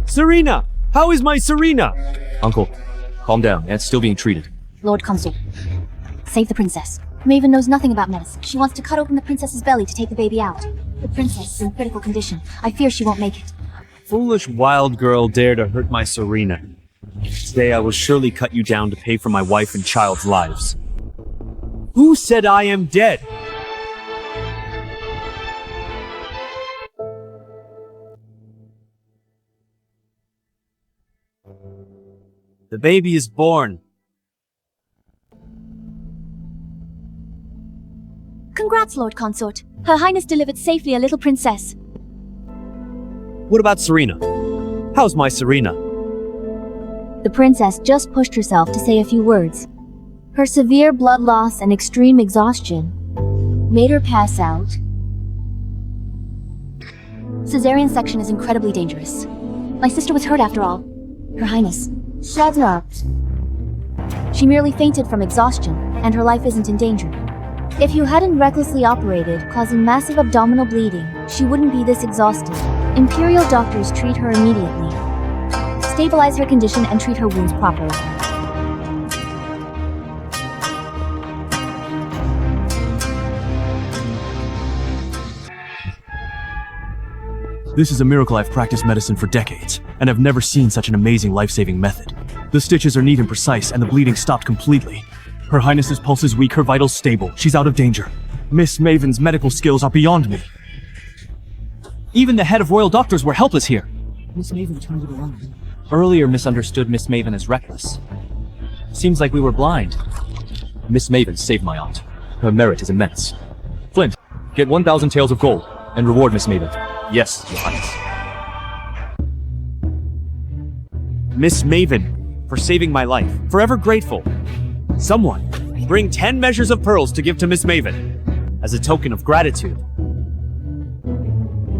Serena! How is my Serena? Uncle, calm down. Aunt's still being treated. Lord Consort, save the princess. Maven knows nothing about medicine. She wants to cut open the princess's belly to take the baby out. The princess is in critical condition. I fear she won't make it. Foolish wild girl dare to hurt my Serena. Today I will surely cut you down to pay for my wife and child's lives. Who said I am dead? The baby is born. Congrats, Lord Consort. Her Highness delivered safely a little princess. What about Serena? How's my Serena? The princess just pushed herself to say a few words. Her severe blood loss and extreme exhaustion made her pass out. Caesarean section is incredibly dangerous. My sister was hurt after all. Her Highness. Shut up. She merely fainted from exhaustion, and her life isn't in danger. If you hadn't recklessly operated, causing massive abdominal bleeding, she wouldn't be this exhausted. Imperial doctors treat her immediately. Stabilize her condition and treat her wounds properly. This is a miracle. I've practiced medicine for decades, and I've never seen such an amazing life-saving method. The stitches are neat and precise, and the bleeding stopped completely. Her Highness's pulse is weak, her vitals stable. She's out of danger. Miss Maven's medical skills are beyond me. Even the head of royal doctors were helpless here. Miss Maven turned it around. Earlier misunderstood Miss Maven as reckless. Seems like we were blind. Miss Maven saved my aunt. Her merit is immense. Flint, get 1,000 taels of gold and reward Miss Maven. Yes, Your Highness. Miss Maven, for saving my life. Forever grateful. Someone, bring 10 measures of pearls to give to Miss Maven, as a token of gratitude.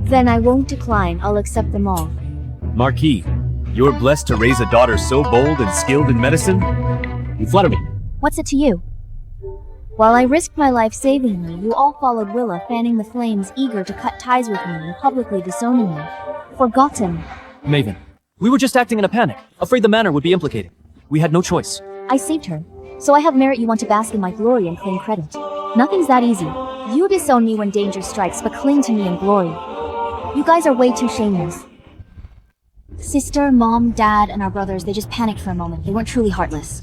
Then I won't decline. I'll accept them all. Marquis, you're blessed to raise a daughter so bold and skilled in medicine. You flatter me. What's it to you? While I risked my life saving me, you all followed Willa, fanning the flames, eager to cut ties with me and publicly disowning me. Forgotten. Maven, We were just acting in a panic, afraid the manor would be implicated. We had no choice. I saved her. So I have merit you want to bask in my glory and claim credit. Nothing's that easy. You disown me when danger strikes, but cling to me in glory. You guys are way too shameless. Sister, mom, dad, and our brothers, they just panicked for a moment. They weren't truly heartless.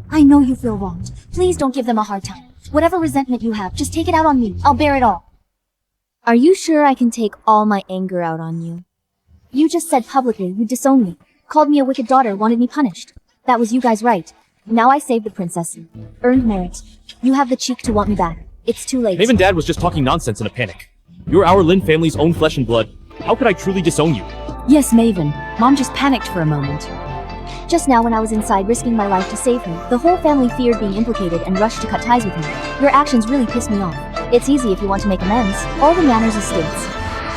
I know you feel wronged. Please don't give them a hard time. Whatever resentment you have, just take it out on me. I'll bear it all. Are you sure I can take all my anger out on you? You just said publicly you disowned me, called me a wicked daughter, wanted me punished. That was you guys right. Now I saved the princess. Earned merit. You have the cheek to want me back. It's too late. Maven Dad was just talking nonsense in a panic. You're our Lin family's own flesh and blood. How could I truly disown you? Yes, Maven. Mom just panicked for a moment. Just now when I was inside risking my life to save her, the whole family feared being implicated and rushed to cut ties with me. Your actions really pissed me off. It's easy if you want to make amends. All the manor's estates,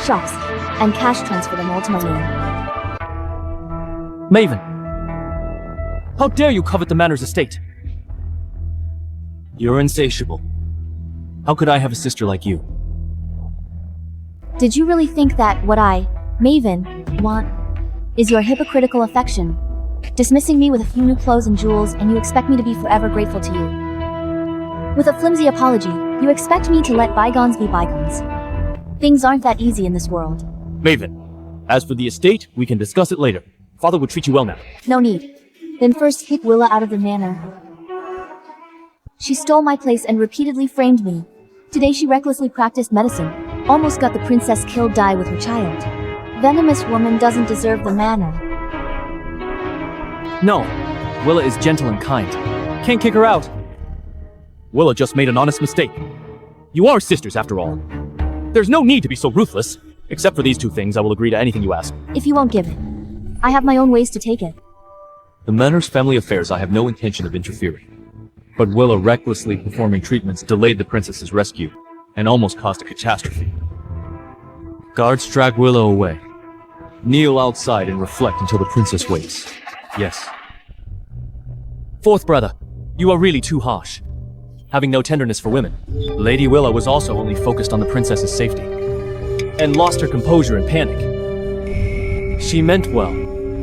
shops, and cash transfer them all to my name. Maven. How dare you covet the manor's estate? You're insatiable. How could I have a sister like you? Did you really think that what I, Maven, want is your hypocritical affection? Dismissing me with a few new clothes and jewels, and you expect me to be forever grateful to you? With a flimsy apology, you expect me to let bygones be bygones. Things aren't that easy in this world. Maven, as for the estate, we can discuss it later. Father would treat you well now. No need. Then first kick Willa out of the manor. She stole my place and repeatedly framed me. Today she recklessly practiced medicine, almost got the princess killed die with her child. Venomous woman doesn't deserve the manor. No. Willa is gentle and kind. Can't kick her out. Willa just made an honest mistake. You are sisters after all. There's no need to be so ruthless. Except for these two things, I will agree to anything you ask. If you won't give it, I have my own ways to take it. The manor's family affairs I have no intention of interfering. But Willa recklessly performing treatments delayed the princess's rescue, and almost caused a catastrophe. Guards drag Willa away. Kneel outside and reflect until the princess wakes. Yes. Fourth brother, you are really too harsh. Having no tenderness for women. Lady Willa was also only focused on the princess's safety, and lost her composure in panic. She meant well.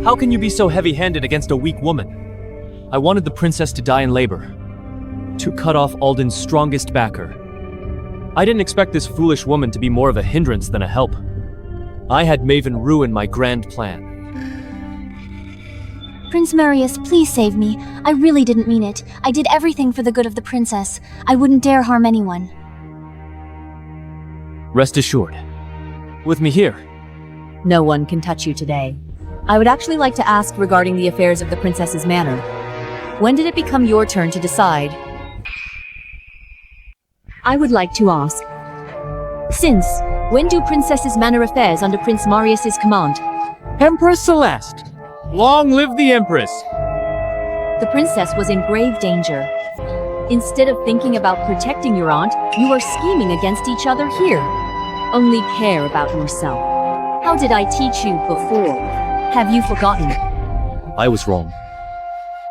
How can you be so heavy-handed against a weak woman? I wanted the princess to die in labor, to cut off Alden's strongest backer. I didn't expect this foolish woman to be more of a hindrance than a help. I had Maven ruin my grand plan. Prince Marius, please save me. I really didn't mean it. I did everything for the good of the princess. I wouldn't dare harm anyone. Rest assured. With me here. No one can touch you today. I would actually like to ask regarding the affairs of the princess's manor. When did it become your turn to decide? I would like to ask. Since when do princess's manor affairs under Prince Marius's command? Empress Celeste! Long live the Empress! The princess was in grave danger. Instead of thinking about protecting your aunt, you are scheming against each other here. Only care about yourself. How did I teach you before? Have you forgotten? I was wrong.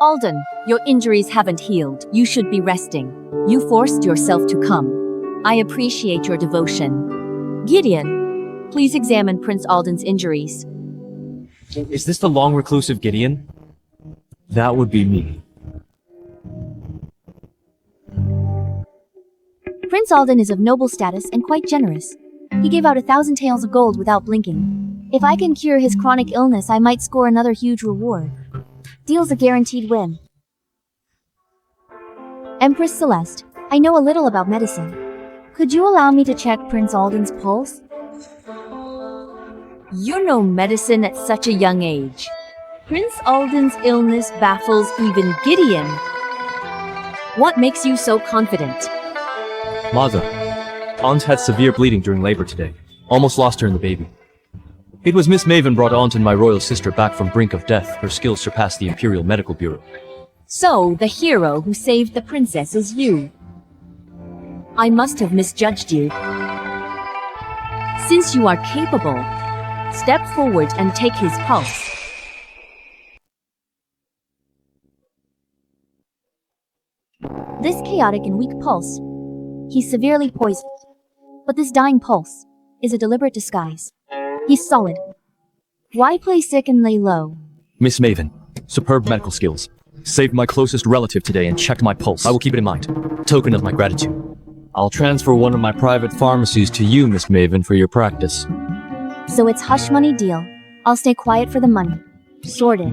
Alden, your injuries haven't healed. You should be resting. You forced yourself to come. I appreciate your devotion. Gideon, please examine Prince Alden's injuries. Is this the long reclusive Gideon? That would be me. Prince Alden is of noble status and quite generous. He gave out 1,000 taels of gold without blinking. If I can cure his chronic illness, I might score another huge reward. Deal's a guaranteed win. Empress Celeste, I know a little about medicine. Could you allow me to check Prince Alden's pulse? You know medicine at such a young age. Prince Alden's illness baffles even Gideon. What makes you so confident? Mother, Aunt had severe bleeding during labor today. Almost lost her in the baby. It was Miss Maven brought Aunt and my royal sister back from brink of death. Her skills surpassed the Imperial Medical Bureau. So, the hero who saved the princess is you. I must have misjudged you. Since you are capable, step forward and take his pulse. This chaotic and weak pulse. He's severely poisoned. But this dying pulse is a deliberate disguise. He's solid. Why play sick and lay low? Miss Maven, superb medical skills. Saved my closest relative today and checked my pulse. I will keep it in mind. Token of my gratitude. I'll transfer one of my private pharmacies to you, Miss Maven, for your practice. So it's hush money deal. I'll stay quiet for the money. Sorted.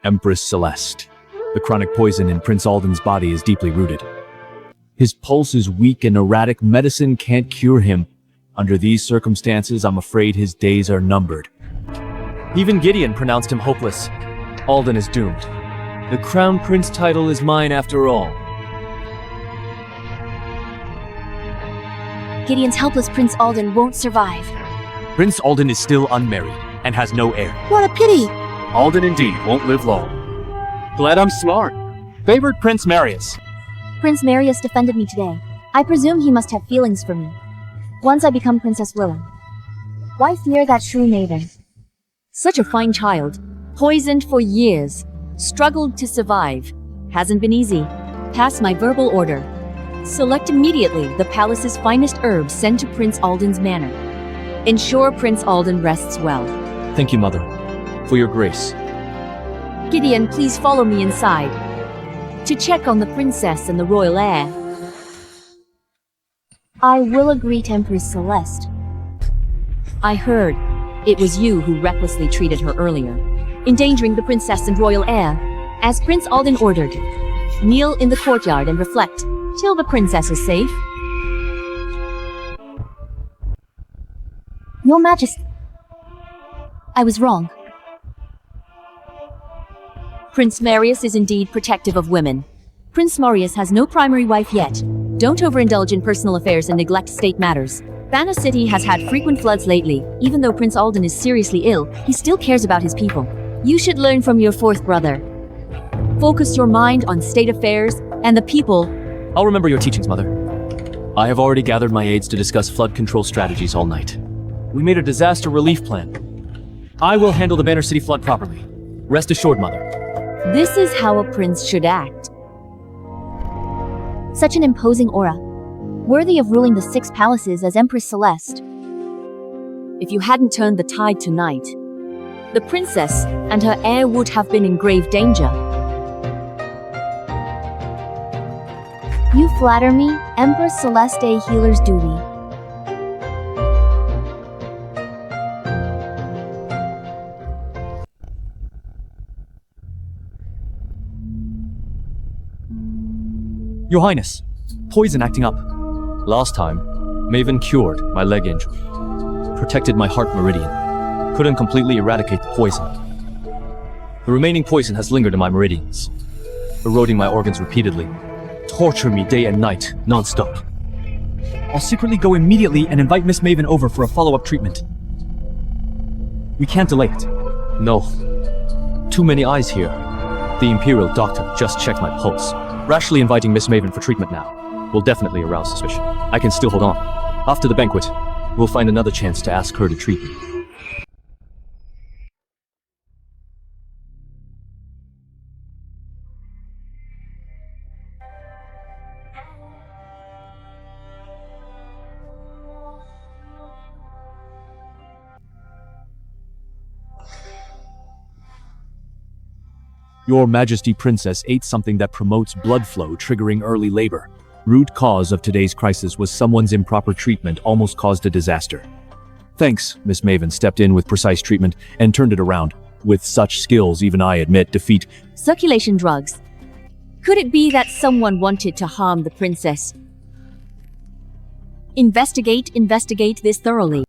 Empress Celeste. The chronic poison in Prince Alden's body is deeply rooted. His pulse is weak and erratic. Medicine can't cure him. Under these circumstances, I'm afraid his days are numbered. Even Gideon pronounced him hopeless. Alden is doomed. The Crown Prince title is mine after all. Gideon's helpless Prince Alden won't survive. Prince Alden is still unmarried and has no heir. What a pity! Alden indeed won't live long. Glad I'm smart. Favored Prince Marius. Prince Marius defended me today. I presume he must have feelings for me. Once I become Princess Willem. Why fear that shrew maiden? Such a fine child. Poisoned for years. Struggled to survive. Hasn't been easy. Pass my verbal order. Select immediately the palace's finest herbs sent to Prince Alden's manor. Ensure Prince Alden rests well. Thank you, Mother, for your grace. Gideon, please follow me inside. To check on the princess and the royal heir. I will agree to Empress Celeste. I heard it was you who recklessly treated her earlier, endangering the princess and royal heir. As Prince Alden ordered, kneel in the courtyard and reflect till the princess is safe. Your Majesty. I was wrong. Prince Marius is indeed protective of women. Prince Marius has no primary wife yet. Don't overindulge in personal affairs and neglect state matters. Banner City has had frequent floods lately. Even though Prince Alden is seriously ill, he still cares about his people. You should learn from your fourth brother. Focus your mind on state affairs and the people. I'll remember your teachings, Mother. I have already gathered my aides to discuss flood control strategies all night. We made a disaster relief plan. I will handle the Banner City flood properly. Rest assured, Mother. This is how a prince should act. Such an imposing aura. Worthy of ruling the 6 palaces as Empress Celeste. If you hadn't turned the tide tonight, the princess and her heir would have been in grave danger. You flatter me, Empress Celeste a healer's duty. Your Highness, poison acting up. Last time, Maven cured my leg injury, protected my heart meridian, couldn't completely eradicate the poison. The remaining poison has lingered in my meridians, eroding my organs repeatedly, torture me day and night, non-stop. I'll secretly go immediately and invite Miss Maven over for a follow-up treatment. We can't delay it. No. Too many eyes here. The Imperial doctor just checked my pulse. Rashly inviting Miss Maven for treatment now will definitely arouse suspicion. I can still hold on. After the banquet, we'll find another chance to ask her to treat me. Your Majesty Princess ate something that promotes blood flow, triggering early labor. Root cause of today's crisis was someone's improper treatment almost caused a disaster. Thanks, Miss Maven stepped in with precise treatment and turned it around. With such skills, even I admit defeat. Circulation drugs. Could it be that someone wanted to harm the princess? Investigate this thoroughly.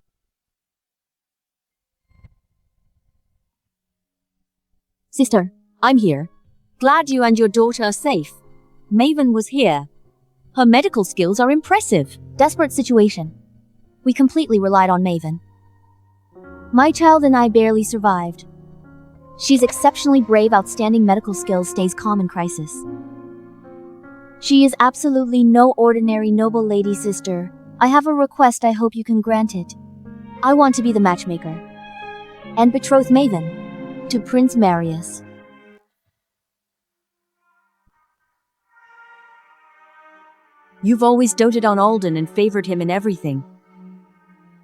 Sister, I'm here. Glad you and your daughter are safe. Maven was here. Her medical skills are impressive. desperate situation. We completely relied on Maven. My child and I barely survived. She's exceptionally brave, outstanding medical skills, stays calm in crisis. She is absolutely no ordinary noble lady, sister. I have a request, I hope you can grant it. I want to be the matchmaker and betroth Maven to Prince Marius. You've always doted on Alden and favored him in everything.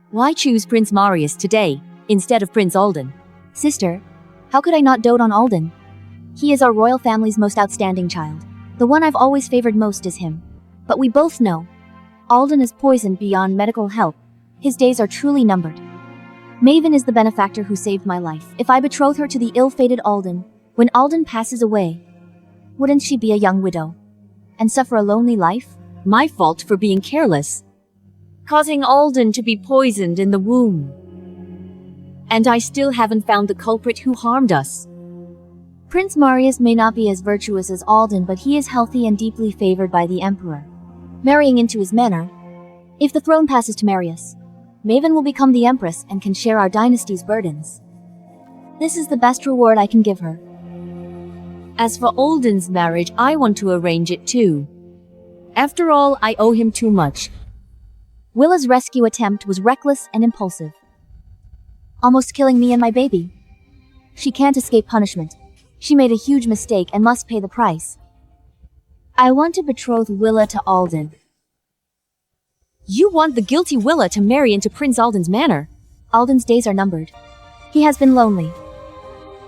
Why choose Prince Marius today? instead of Prince Alden. Sister, how could I not dote on Alden? He is our royal family's most outstanding child. The one I've always favored most is him. But we both know, Alden is poisoned beyond medical help. His days are truly numbered. Maven is the benefactor who saved my life. If I betroth her to the ill-fated Alden, when Alden passes away, wouldn't she be a young widow and suffer a lonely life? My fault for being careless, causing Alden to be poisoned in the womb. And I still haven't found the culprit who harmed us. Prince Marius may not be as virtuous as Alden, but he is healthy and deeply favored by the Emperor. Marrying into his manor, if the throne passes to Marius, Maven will become the Empress and can share our dynasty's burdens. This is the best reward I can give her. As for Alden's marriage, I want to arrange it too. After all, I owe him too much. Willa's rescue attempt was reckless and impulsive, almost killing me and my baby. She can't escape punishment. She made a huge mistake and must pay the price. I want to betroth Willa to Alden. You want the guilty Willa to marry into Prince Alden's manor? Alden's days are numbered. He has been lonely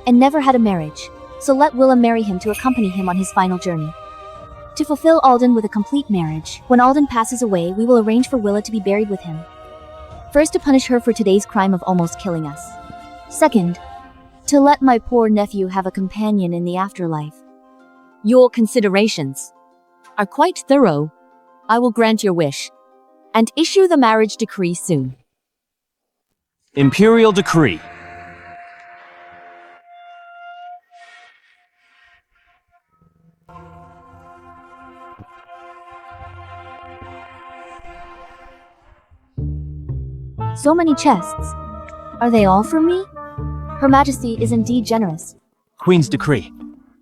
and never had a marriage, so let Willa marry him to accompany him on his final journey. To fulfill Alden with a complete marriage, when Alden passes away, we will arrange for Willa to be buried with him. First, to punish her for today's crime of almost killing us. Second, to let my poor nephew have a companion in the afterlife. Your considerations are quite thorough. I will grant your wish and issue the marriage decree soon. Imperial Decree. So many chests. Are they all for me? Her Majesty is indeed generous. Queen's Decree.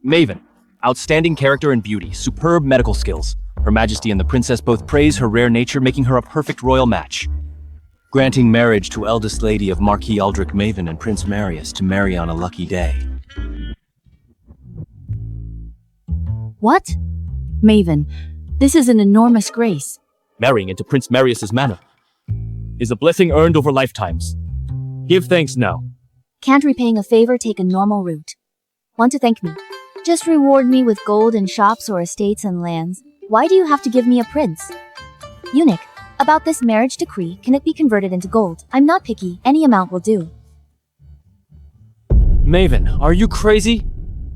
Maven. Outstanding character and beauty, superb medical skills. Her Majesty and the Princess both praise her rare nature, making her a perfect royal match. Granting marriage to eldest lady of Marquis Aldrich Maven and Prince Marius to marry on a lucky day. What? Maven, this is an enormous grace. Marrying into Prince Marius's manor is a blessing earned over lifetimes. Give thanks now. Can't repaying a favor take a normal route? Want to thank me? Just reward me with gold and shops or estates and lands. Why do you have to give me a prince? Eunuch, about this marriage decree, can it be converted into gold? I'm not picky, any amount will do. Maven, are you crazy?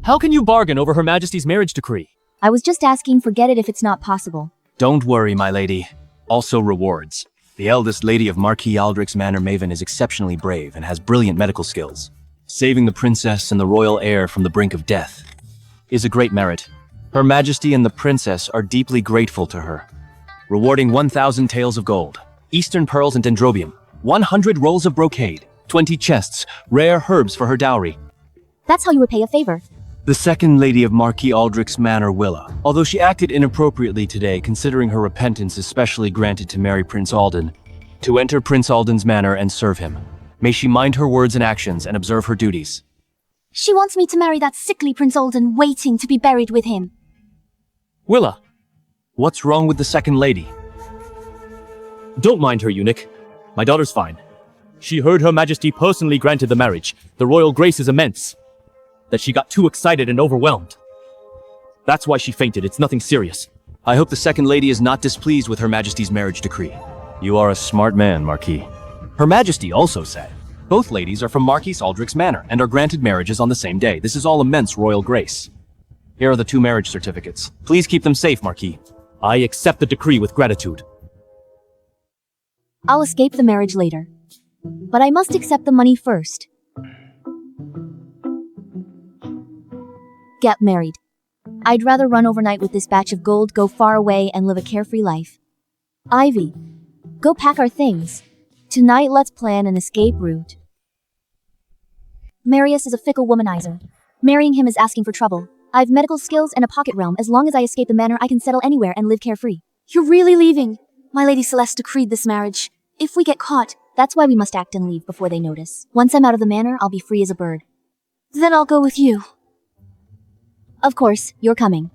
How can you bargain over Her Majesty's marriage decree? I was just asking, forget it if it's not possible. Don't worry, my lady. Also rewards. The eldest lady of Marquis Aldrich's Manor, Maven, is exceptionally brave and has brilliant medical skills. Saving the princess and the royal heir from the brink of death is a great merit. Her Majesty and the princess are deeply grateful to her. Rewarding 1,000 taels of gold, eastern pearls and dendrobium, 100 rolls of brocade, 20 chests, rare herbs for her dowry. That's how you repay a favor. The second lady of Marquis Aldrich's Manor, Willa, although she acted inappropriately today, considering her repentance, is specially granted to marry Prince Alden, to enter Prince Alden's manor and serve him. May she mind her words and actions and observe her duties. She wants me to marry that sickly Prince Alden, waiting to be buried with him. Willa, what's wrong with the second lady? Don't mind her, eunuch. My daughter's fine. She heard Her Majesty personally granted the marriage. The royal grace is immense. That she got too excited and overwhelmed. That's why she fainted. It's nothing serious. I hope the second lady is not displeased with Her Majesty's marriage decree. You are a smart man, Marquis. Her Majesty also said, both ladies are from Marquis Aldrich's Manor and are granted marriages on the same day. This is all immense royal grace. Here are the 2 marriage certificates. Please keep them safe, Marquis. I accept the decree with gratitude. I'll escape the marriage later. But I must accept the money first. Get married. I'd rather run overnight with this batch of gold, go far away, and live a carefree life. Ivy, go pack our things. Tonight let's plan an escape route. Marius is a fickle womanizer. Marrying him is asking for trouble. I've medical skills and a pocket realm. As long as I escape the manor, I can settle anywhere and live carefree. You're really leaving? My Lady Celeste decreed this marriage. If we get caught, that's why we must act and leave before they notice. Once I'm out of the manor, I'll be free as a bird. Then I'll go with you. Of course, you're coming.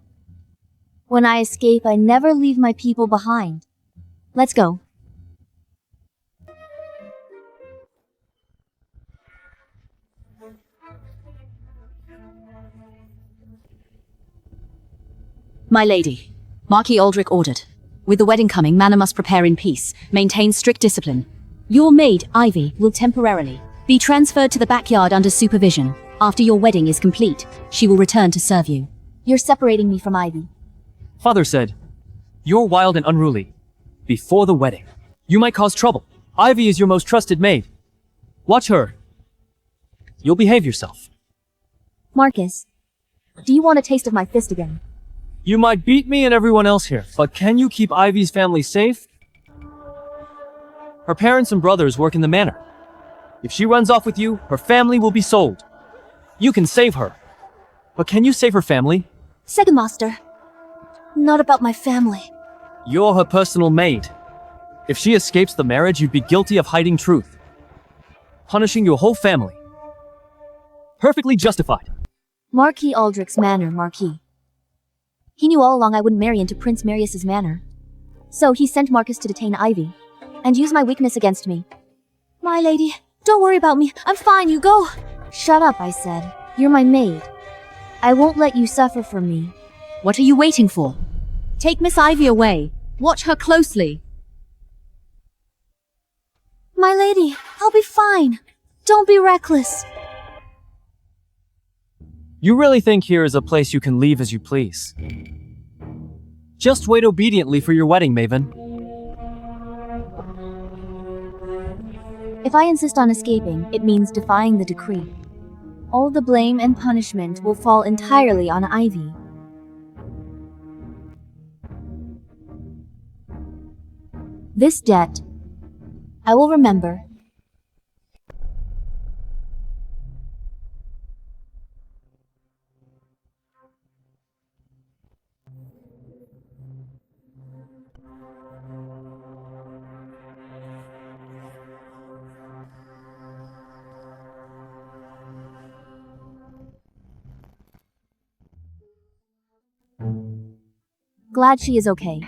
When I escape, I never leave my people behind. Let's go. My lady, Marquis Aldrich ordered. With the wedding coming, Manor must prepare in peace, maintain strict discipline. Your maid, Ivy, will temporarily be transferred to the backyard under supervision. After your wedding is complete, she will return to serve you. You're separating me from Ivy. Father said, "You're wild and unruly. Before the wedding, you might cause trouble. Ivy is your most trusted maid. Watch her. You'll behave yourself." Marcus, do you want a taste of my fist again? You might beat me and everyone else here, but can you keep Ivy's family safe? Her parents and brothers work in the manor. If she runs off with you, her family will be sold. You can save her. But can you save her family? Second master. Not about my family. You're her personal maid. If she escapes the marriage, you'd be guilty of hiding truth. Punishing your whole family. Perfectly justified. Marquis Aldrich's manor, Marquis. He knew all along I wouldn't marry into Prince Marius's manor. So he sent Marcus to detain Ivy, and use my weakness against me. My lady, don't worry about me. I'm fine, you go. Shut up, I said. You're my maid. I won't let you suffer for me. What are you waiting for? Take Miss Ivy away. Watch her closely. My lady, I'll be fine. Don't be reckless. You really think here is a place you can leave as you please? Just wait obediently for your wedding, Maven. If I insist on escaping, it means defying the decree. All the blame and punishment will fall entirely on Ivy. This debt, I will remember. Glad she is okay.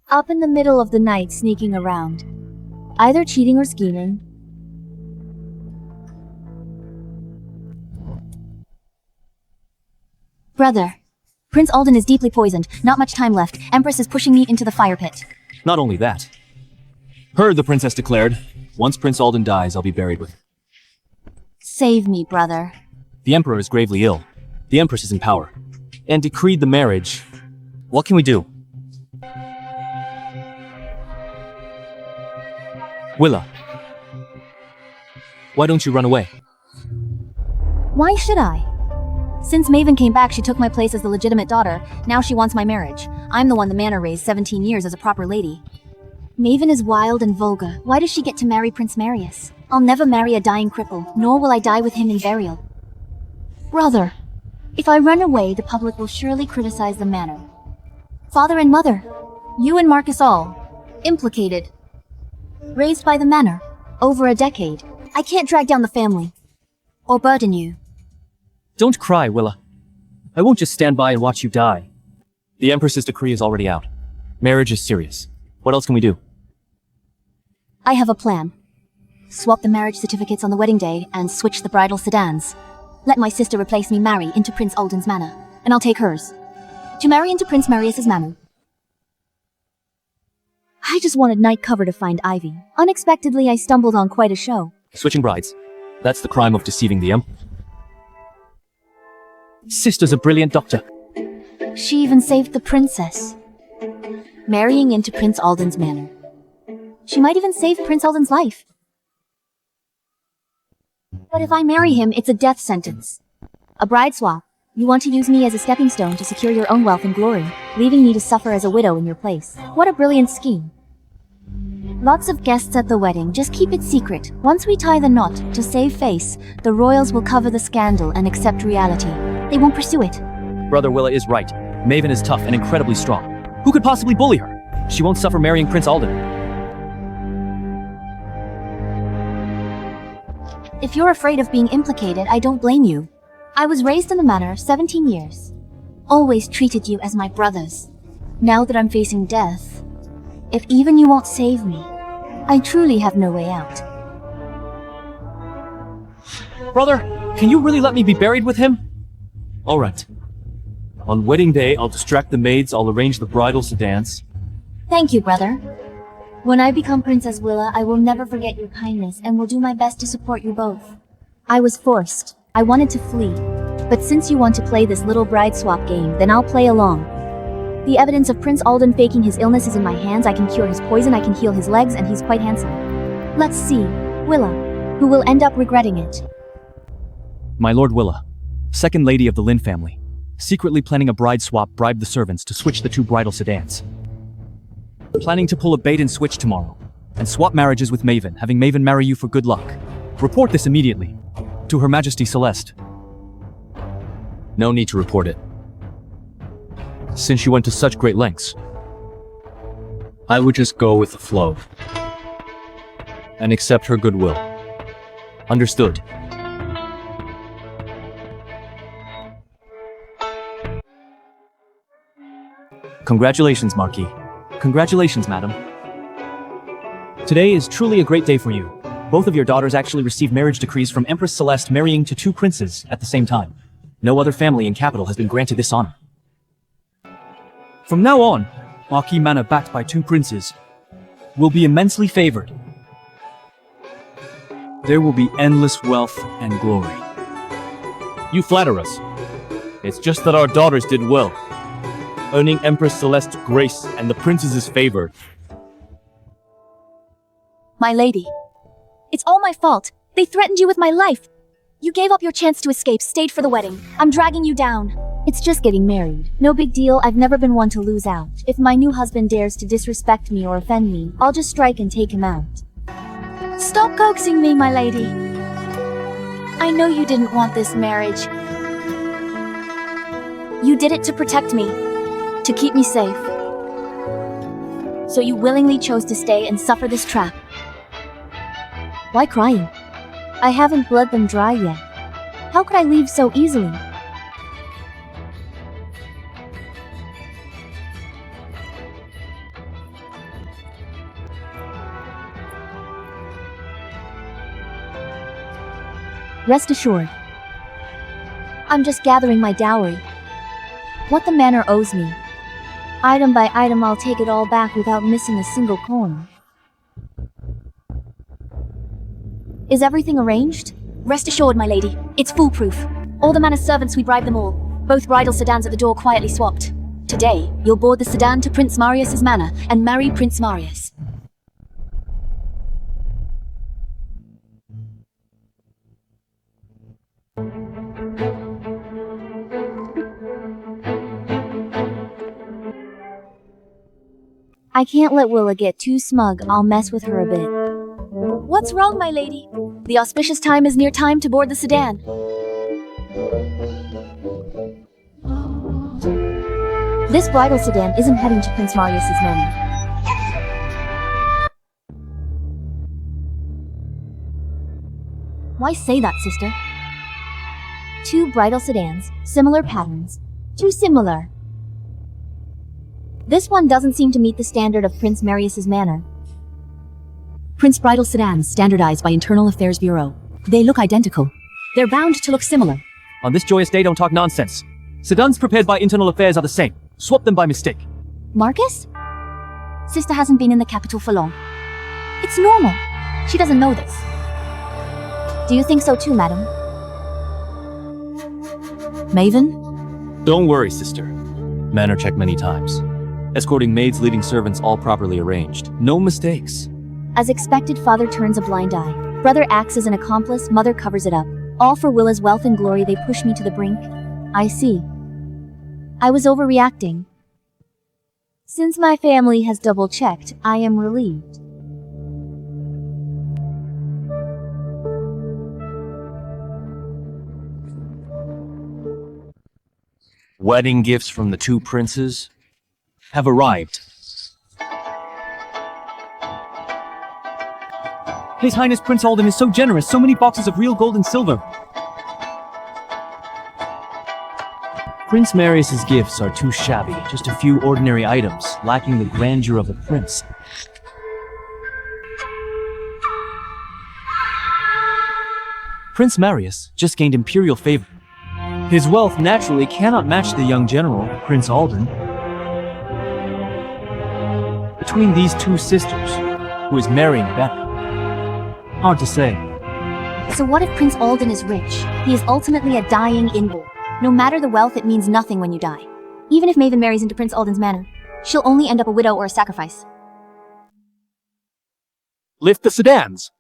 Up in the middle of the night sneaking around. Either cheating or scheming. Brother, Prince Alden is deeply poisoned. Not much time left. Empress is pushing me into the fire pit. Not only that. Heard the princess declared, once Prince Alden dies, I'll be buried with him. Save me, brother. The Emperor is gravely ill. The Empress is in power. And decreed the marriage. What can we do? Willa. Why don't you run away? Why should I? Since Maven came back, she took my place as the legitimate daughter. Now she wants my marriage. I'm the one the manor raised 17 years as a proper lady. Maven is wild and vulgar. Why does she get to marry Prince Marius? I'll never marry a dying cripple, nor will I die with him in burial. Brother, if I run away, the public will surely criticize the manor. Father and mother, you and Marcus all, implicated. Raised by the manor, over a decade. I can't drag down the family. Or burden you. Don't cry, Willa. I won't just stand by and watch you die. The Empress's decree is already out. Marriage is serious. What else can we do? I have a plan. Swap the marriage certificates on the wedding day and switch the bridal sedans. Let my sister replace me marry into Prince Alden's manor, and I'll take hers. To marry into Prince Marius's manor. I just wanted night cover to find Ivy. Unexpectedly, I stumbled on quite a show. Switching brides. That's the crime of deceiving the Emperor. Sister's a brilliant doctor. She even saved the princess. Marrying into Prince Alden's manor. She might even save Prince Alden's life. But if I marry him, it's a death sentence. A bride swap. You want to use me as a stepping stone to secure your own wealth and glory, leaving me to suffer as a widow in your place. What a brilliant scheme. Lots of guests at the wedding, just keep it secret. Once we tie the knot, to save face, the royals will cover the scandal and accept reality. They won't pursue it. Brother Willa is right. Maven is tough and incredibly strong. Who could possibly bully her? She won't suffer marrying Prince Alden. If you're afraid of being implicated, I don't blame you. I was raised in the manor 17 years. Always treated you as my brothers. Now that I'm facing death, if even you won't save me, I truly have no way out. Brother, can you really let me be buried with him? Alright. On wedding day, I'll distract the maids, I'll arrange the bridals to dance. Thank you, brother. When I become Princess Willa, I will never forget your kindness and will do my best to support you both. I was forced. I wanted to flee. But since you want to play this little bride swap game, then I'll play along. The evidence of Prince Alden faking his illness is in my hands. I can cure his poison, I can heal his legs, and he's quite handsome. Let's see. Willa, who will end up regretting it. My Lord Willa, second lady of the Lin family, secretly planning a bride swap, bribed the servants to switch the two bridal sedans. Planning to pull a bait and switch tomorrow, and swap marriages with Maven, having Maven marry you for good luck. Report this immediately to Her Majesty Celeste. No need to report it. Since you went to such great lengths, I would just go with the flow and accept her goodwill. Understood. Congratulations, Marquis. Congratulations, madam. Today is truly a great day for you. Both of your daughters actually received marriage decrees from Empress Celeste, marrying to two princes at the same time. No other family in capital has been granted this honor. From now on, Marquis Manor, backed by two princes, will be immensely favored. There will be endless wealth and glory. You flatter us. It's just that our daughters did well, earning Empress Celeste's grace and the princess's favor. My lady. It's all my fault. They threatened you with my life. You gave up your chance to escape, stayed for the wedding. I'm dragging you down. It's just getting married. No big deal, I've never been one to lose out. If my new husband dares to disrespect me or offend me, I'll just strike and take him out. Stop coaxing me, my lady. I know you didn't want this marriage. You did it to protect me, to keep me safe. So you willingly chose to stay and suffer this trap. Why crying? I haven't bled them dry yet. How could I leave so easily? Rest assured, I'm just gathering my dowry. What the manor owes me. Item by item, I'll take it all back without missing a single coin. Is everything arranged? Rest assured, my lady, it's foolproof. All the manor's servants, we bribed them all. Both bridal sedans at the door quietly swapped. Today, you'll board the sedan to Prince Marius's manor and marry Prince Marius. I can't let Willa get too smug, I'll mess with her a bit. What's wrong, my lady? The auspicious time is near, time to board the sedan. This bridal sedan isn't heading to Prince Marius's manor. Why say that, sister? Two bridal sedans, similar patterns. Too similar. This one doesn't seem to meet the standard of Prince Marius's manor. Prince bridal sedans, standardized by Internal Affairs Bureau. They look identical. They're bound to look similar. On this joyous day, don't talk nonsense. Sedans prepared by Internal Affairs are the same. Swap them by mistake. Marcus? Sister hasn't been in the capital for long. It's normal. She doesn't know this. Do you think so too, madam? Maven? Don't worry, sister. Manor checked many times. Escorting maids, leading servants, all properly arranged. No mistakes. As expected, father turns a blind eye. Brother acts as an accomplice, mother covers it up. All for Willa's wealth and glory, they push me to the brink. I see. I was overreacting. Since my family has double-checked, I am relieved. Wedding gifts from the two princes have arrived. His Highness Prince Alden is so generous, so many boxes of real gold and silver. Prince Marius's gifts are too shabby, just a few ordinary items, lacking the grandeur of a prince. Prince Marius just gained imperial favor. His wealth naturally cannot match the young general, Prince Alden. Between these two sisters, who is marrying better? Hard to say. So what if Prince Alden is rich? He is ultimately a dying invalid. No matter the wealth, it means nothing when you die. Even if Maven marries into Prince Alden's manor, she'll only end up a widow or a sacrifice. Lift the sedans!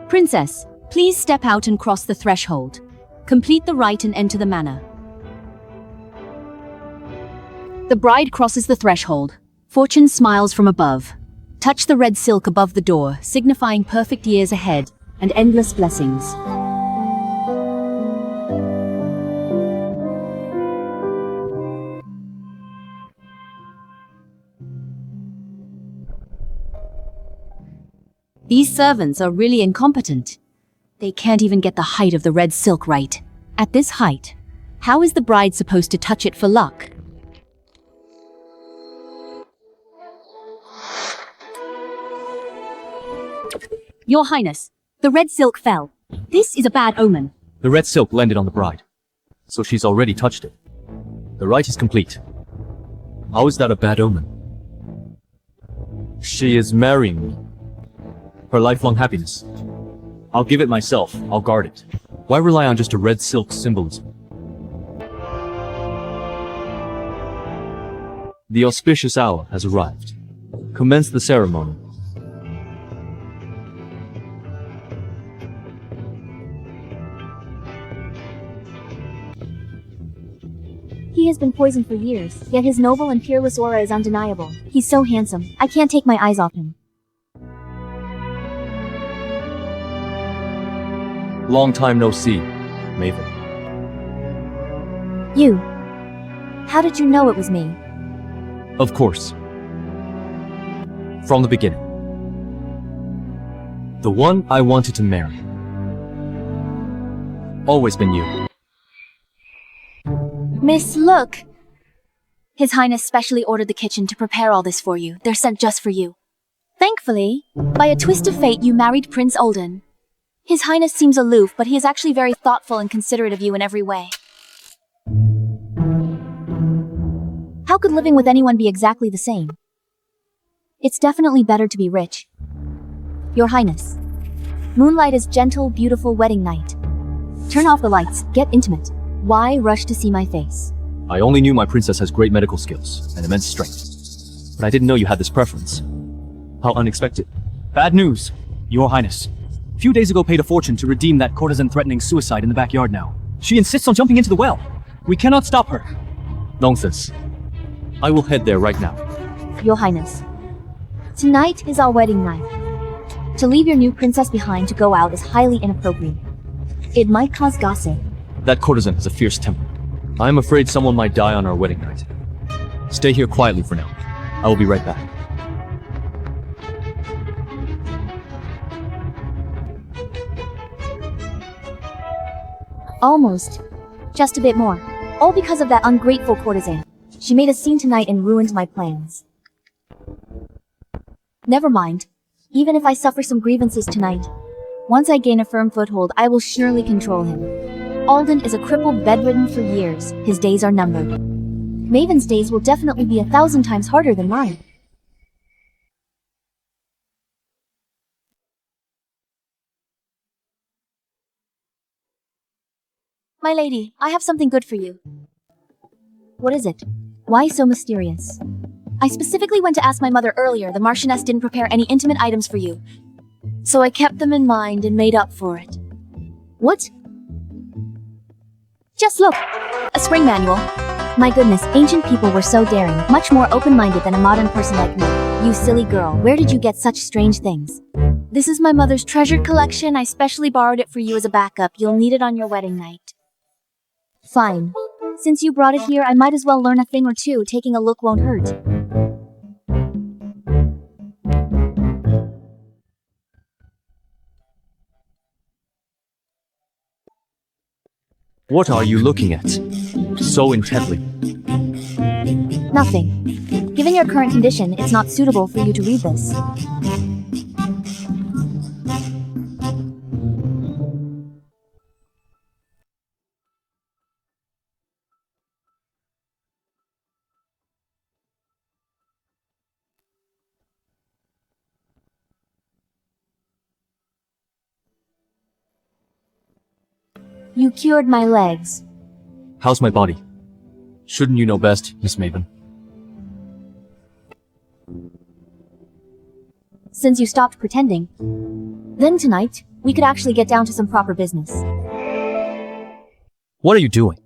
Princess, please step out and cross the threshold. Complete the rite and enter the manor. The bride crosses the threshold. Fortune smiles from above. Touch the red silk above the door, signifying perfect years ahead and endless blessings. These servants are really incompetent. They can't even get the height of the red silk right. At this height, how is the bride supposed to touch it for luck? Your Highness, the red silk fell. This is a bad omen. The red silk landed on the bride, so she's already touched it. The rite is complete. How is that a bad omen? She is marrying me. Her lifelong happiness. I'll give it myself. I'll guard it. Why rely on just a red silk symbolism? The auspicious hour has arrived. Commence the ceremony. He has been poisoned for years, yet his noble and fearless aura is undeniable. He's so handsome, I can't take my eyes off him. Long time no see, Maven. You. How did you know it was me? Of course. From the beginning. The one I wanted to marry. Always been you. Miss, look! His Highness specially ordered the kitchen to prepare all this for you. They're sent just for you. Thankfully, by a twist of fate, you married Prince Alden. His Highness seems aloof, but he is actually very thoughtful and considerate of you in every way. How could living with anyone be exactly the same? It's definitely better to be rich. Your Highness. Moonlight is gentle, beautiful wedding night. Turn off the lights, get intimate. Why rush to see my face? I only knew my princess has great medical skills and immense strength. But I didn't know you had this preference. How unexpected. Bad news, Your Highness. A few days ago paid a fortune to redeem that courtesan threatening suicide in the backyard now. She insists on jumping into the well. We cannot stop her. Nonsense. I will head there right now. Your Highness. Tonight is our wedding night. To leave your new princess behind to go out is highly inappropriate. It might cause gossip. That courtesan has a fierce temper. I am afraid someone might die on our wedding night. Stay here quietly for now. I will be right back. Almost. Just a bit more. All because of that ungrateful courtesan. She made a scene tonight and ruined my plans. Never mind. Even if I suffer some grievances tonight, once I gain a firm foothold, I will surely control him. Alden is a crippled, bedridden for years. His days are numbered. Maven's days will definitely be 1,000 times harder than mine. My lady, I have something good for you. What is it? Why so mysterious? I specifically went to ask my mother earlier. The Marchioness didn't prepare any intimate items for you. So I kept them in mind and made up for it. What? Just look! A spring manual. My goodness, ancient people were so daring, much more open-minded than a modern person like me. You silly girl, where did you get such strange things? This is my mother's treasured collection. I specially borrowed it for you as a backup. You'll need it on your wedding night. Fine. Since you brought it here, I might as well learn a thing or two. Taking a look won't hurt. What are you looking at? So intently. Nothing. Given your current condition, it's not suitable for you to read this. You cured my legs. How's my body? Shouldn't you know best, Miss Maven? Since you stopped pretending, then tonight, we could actually get down to some proper business. What are you doing?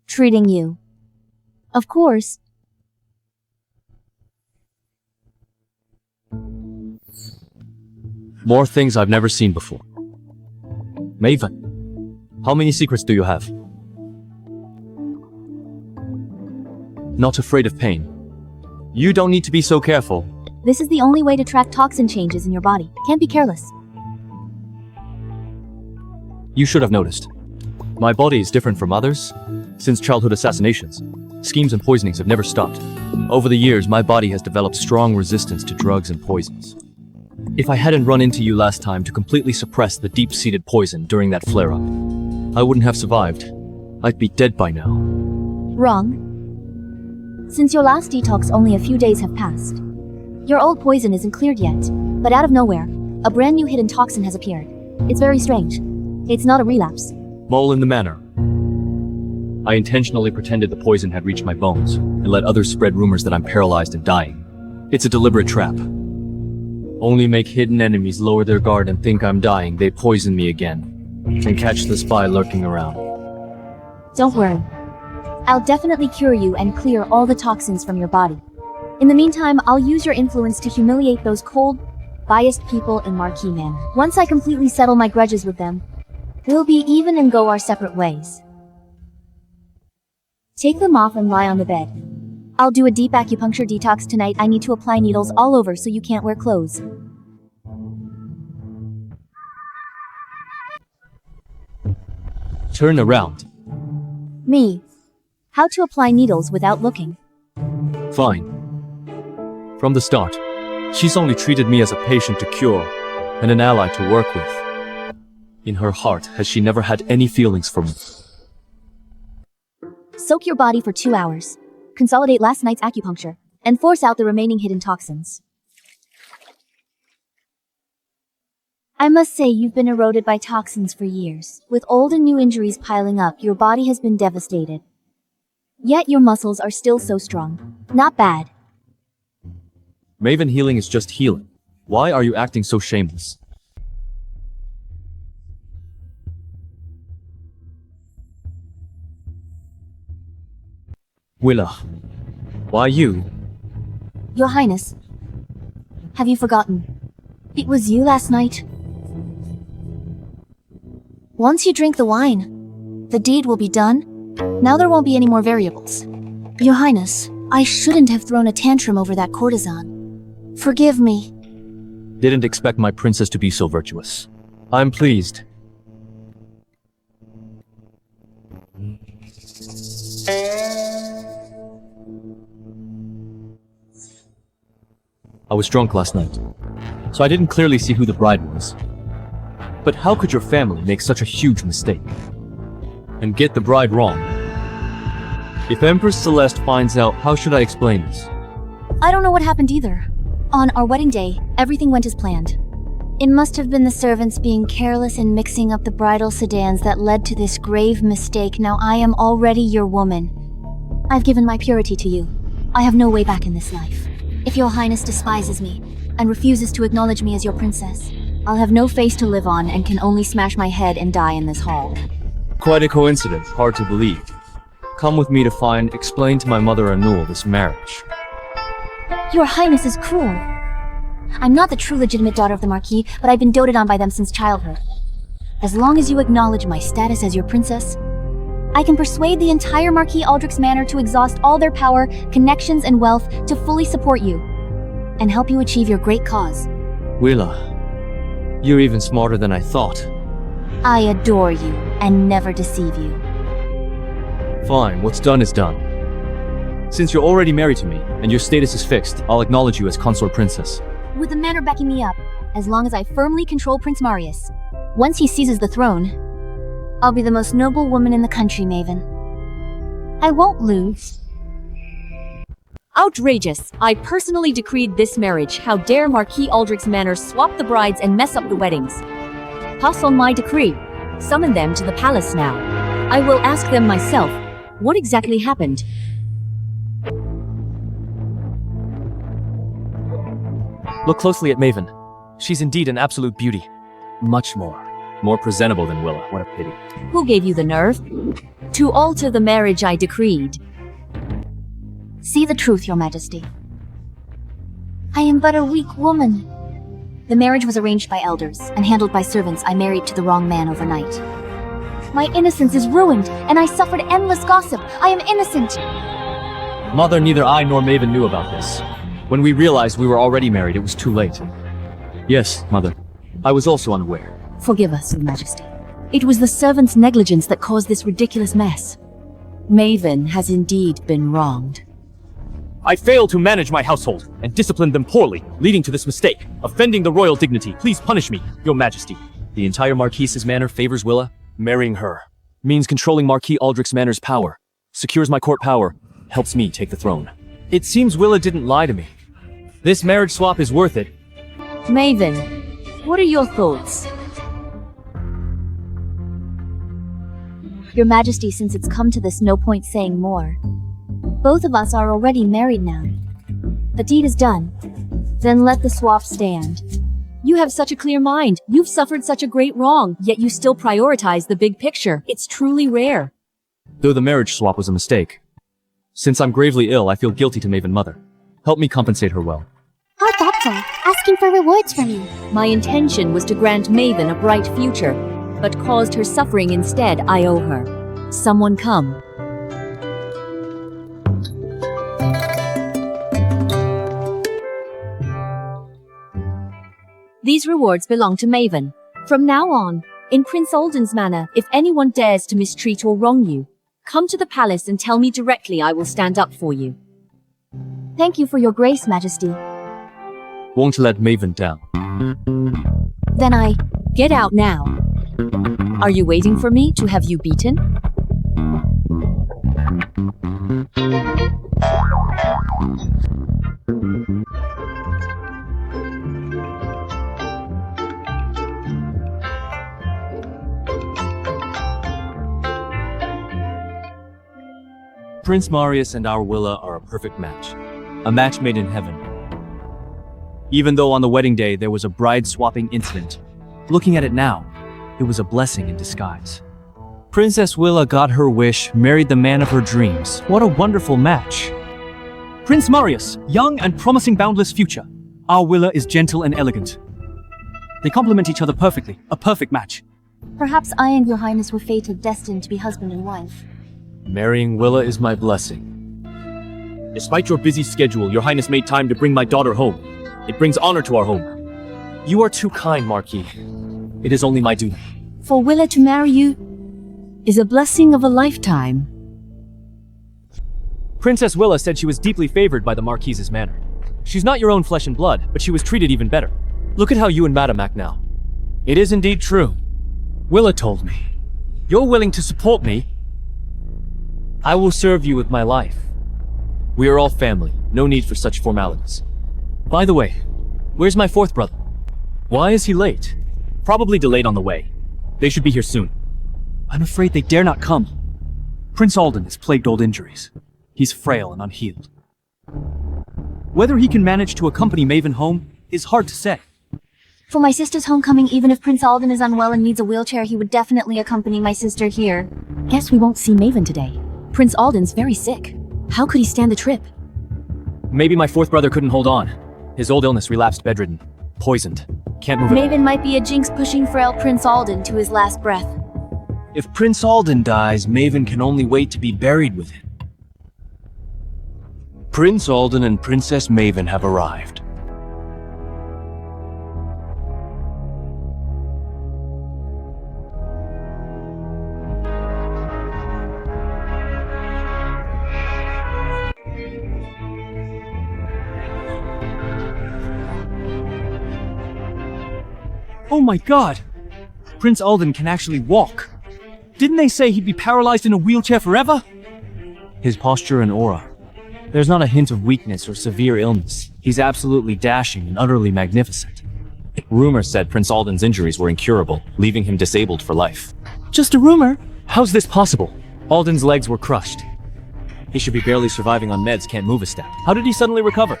Treating you. Of course. More things I've never seen before. Maven, how many secrets do you have? Not afraid of pain. You don't need to be so careful. This is the only way to track toxin changes in your body. Can't be careless. You should have noticed. My body is different from others. Since childhood assassinations, schemes and poisonings have never stopped. Over the years, my body has developed strong resistance to drugs and poisons. If I hadn't run into you last time to completely suppress the deep-seated poison during that flare-up, I wouldn't have survived. I'd be dead by now. Wrong. Since your last detox, only a few days have passed. Your old poison isn't cleared yet, but out of nowhere, a brand new hidden toxin has appeared. It's very strange. It's not a relapse. Lin Man'er. I intentionally pretended the poison had reached my bones, and let others spread rumors that I'm paralyzed and dying. It's a deliberate trap. Only make hidden enemies lower their guard and think I'm dying, they poison me again, and catch the spy lurking around. Don't worry. I'll definitely cure you and clear all the toxins from your body. In the meantime, I'll use your influence to humiliate those cold, biased people in Marquis Manor. Once I completely settle my grudges with them, we'll be even and go our separate ways. Take them off and lie on the bed. I'll do a deep acupuncture detox tonight. I need to apply needles all over so you can't wear clothes. Turn around. Me. How to apply needles without looking. Fine. From the start, she's only treated me as a patient to cure, and an ally to work with. In her heart, has she never had any feelings for me? Soak your body for 2 hours. Consolidate last night's acupuncture, and force out the remaining hidden toxins. I must say you've been eroded by toxins for years. With old and new injuries piling up, your body has been devastated. Yet your muscles are still so strong. Not bad. Maven, healing is just healing. Why are you acting so shameless? Willa, why you? Your Highness, have you forgotten? It was you last night. Once you drink the wine, the deed will be done. Now there won't be any more variables. Your Highness, I shouldn't have thrown a tantrum over that courtesan. Forgive me. Didn't expect my princess to be so virtuous. I'm pleased. I was drunk last night, so I didn't clearly see who the bride was. But how could your family make such a huge mistake? And get the bride wrong? If Empress Celeste finds out, how should I explain this? I don't know what happened either. On our wedding day, everything went as planned. It must have been the servants being careless and mixing up the bridal sedans that led to this grave mistake. Now I am already your woman. I've given my purity to you. I have no way back in this life. If your Highness despises me and refuses to acknowledge me as your princess, I'll have no face to live on and can only smash my head and die in this hall. Quite a coincidence, hard to believe. Come with me to explain to my mother annul this marriage. Your Highness is cruel. I'm not the true legitimate daughter of the Marquis, but I've been doted on by them since childhood. As long as you acknowledge my status as your princess, I can persuade the entire Marquis Aldrich's Manor to exhaust all their power, connections, and wealth to fully support you, and help you achieve your great cause. Willa, you're even smarter than I thought. I adore you and never deceive you. Fine, what's done is done. Since you're already married to me, and your status is fixed, I'll acknowledge you as consort princess. With the manor backing me up, as long as I firmly control Prince Marius. Once he seizes the throne, I'll be the most noble woman in the country, Maven. I won't lose. Outrageous! I personally decreed this marriage. How dare Marquis Aldrich's Manor swap the brides and mess up the weddings? Pass on my decree. Summon them to the palace now. I will ask them myself. What exactly happened? Look closely at Maven. She's indeed an absolute beauty. Much more. More presentable than Willa. What a pity. Who gave you the nerve to alter the marriage I decreed? See the truth, Your Majesty. I am but a weak woman. The marriage was arranged by elders and handled by servants I married to the wrong man overnight. My innocence is ruined, and I suffered endless gossip. I am innocent. Mother, neither I nor Maven knew about this. When we realized we were already married, it was too late. Yes, Mother. I was also unaware. Forgive us, Your Majesty. It was the servants' negligence that caused this ridiculous mess. Maven has indeed been wronged. I failed to manage my household and disciplined them poorly, leading to this mistake, offending the royal dignity. Please punish me, Your Majesty. The entire Marquis's manor favors Willa. Marrying her means controlling Marquis Aldrich's manor's power, secures my court power, helps me take the throne. It seems Willa didn't lie to me. This marriage swap is worth it. Maven, what are your thoughts? Your Majesty, since it's come to this, no point saying more. Both of us are already married now. The deed is done. Then let the swap stand. You have such a clear mind. You've suffered such a great wrong, yet you still prioritize the big picture. It's truly rare. Though the marriage swap was a mistake. Since I'm gravely ill, I feel guilty to Maven Mother. Help me compensate her well. How thoughtful, asking for rewards from me. My intention was to grant Maven a bright future, but caused her suffering instead. I owe her. Someone come. These rewards belong to Maven. From now on, in Prince Alden's manor, if anyone dares to mistreat or wrong you, come to the palace and tell me directly. I will stand up for you. Thank you for your grace, Majesty. Won't let Maven down. Then I... Get out now. Are you waiting for me to have you beaten? Prince Marius and our Willa are a perfect match. A match made in heaven. Even though on the wedding day there was a bride-swapping incident, looking at it now, it was a blessing in disguise. Princess Willa got her wish, married the man of her dreams. What a wonderful match. Prince Marius, young and promising boundless future. Our Willa is gentle and elegant. They complement each other perfectly, a perfect match. Perhaps I and your highness were fated, destined to be husband and wife. Marrying Willa is my blessing. Despite your busy schedule, your highness made time to bring my daughter home. It brings honor to our home. You are too kind, Marquis. It is only my duty. For Willa to marry you is a blessing of a lifetime. Princess Willa said she was deeply favored by the Marquis's manor. She's not your own flesh and blood, but she was treated even better. Look at how you and Madame act now. It is indeed true. Willa told me. You're willing to support me. I will serve you with my life. We are all family, no need for such formalities. By the way, where's my fourth brother? Why is he late? Probably delayed on the way. They should be here soon. I'm afraid they dare not come. Prince Alden has plagued old injuries. He's frail and unhealed. Whether he can manage to accompany Maven home is hard to say. For my sister's homecoming, even if Prince Alden is unwell and needs a wheelchair, he would definitely accompany my sister here. Guess we won't see Maven today. Prince Alden's very sick. How could he stand the trip? Maybe my fourth brother couldn't hold on. His old illness relapsed bedridden. Poisoned. Can't move it. Maven might be a jinx pushing frail Prince Alden to his last breath. If Prince Alden dies, Maven can only wait to be buried with him. Prince Alden and Princess Maven have arrived. Oh my god! Prince Alden can actually walk. Didn't they say he'd be paralyzed in a wheelchair forever? His posture and aura. There's not a hint of weakness or severe illness. He's absolutely dashing and utterly magnificent. Rumors said Prince Alden's injuries were incurable, leaving him disabled for life. Just a rumor. How's this possible? Alden's legs were crushed. He should be barely surviving on meds, can't move a step. How did he suddenly recover?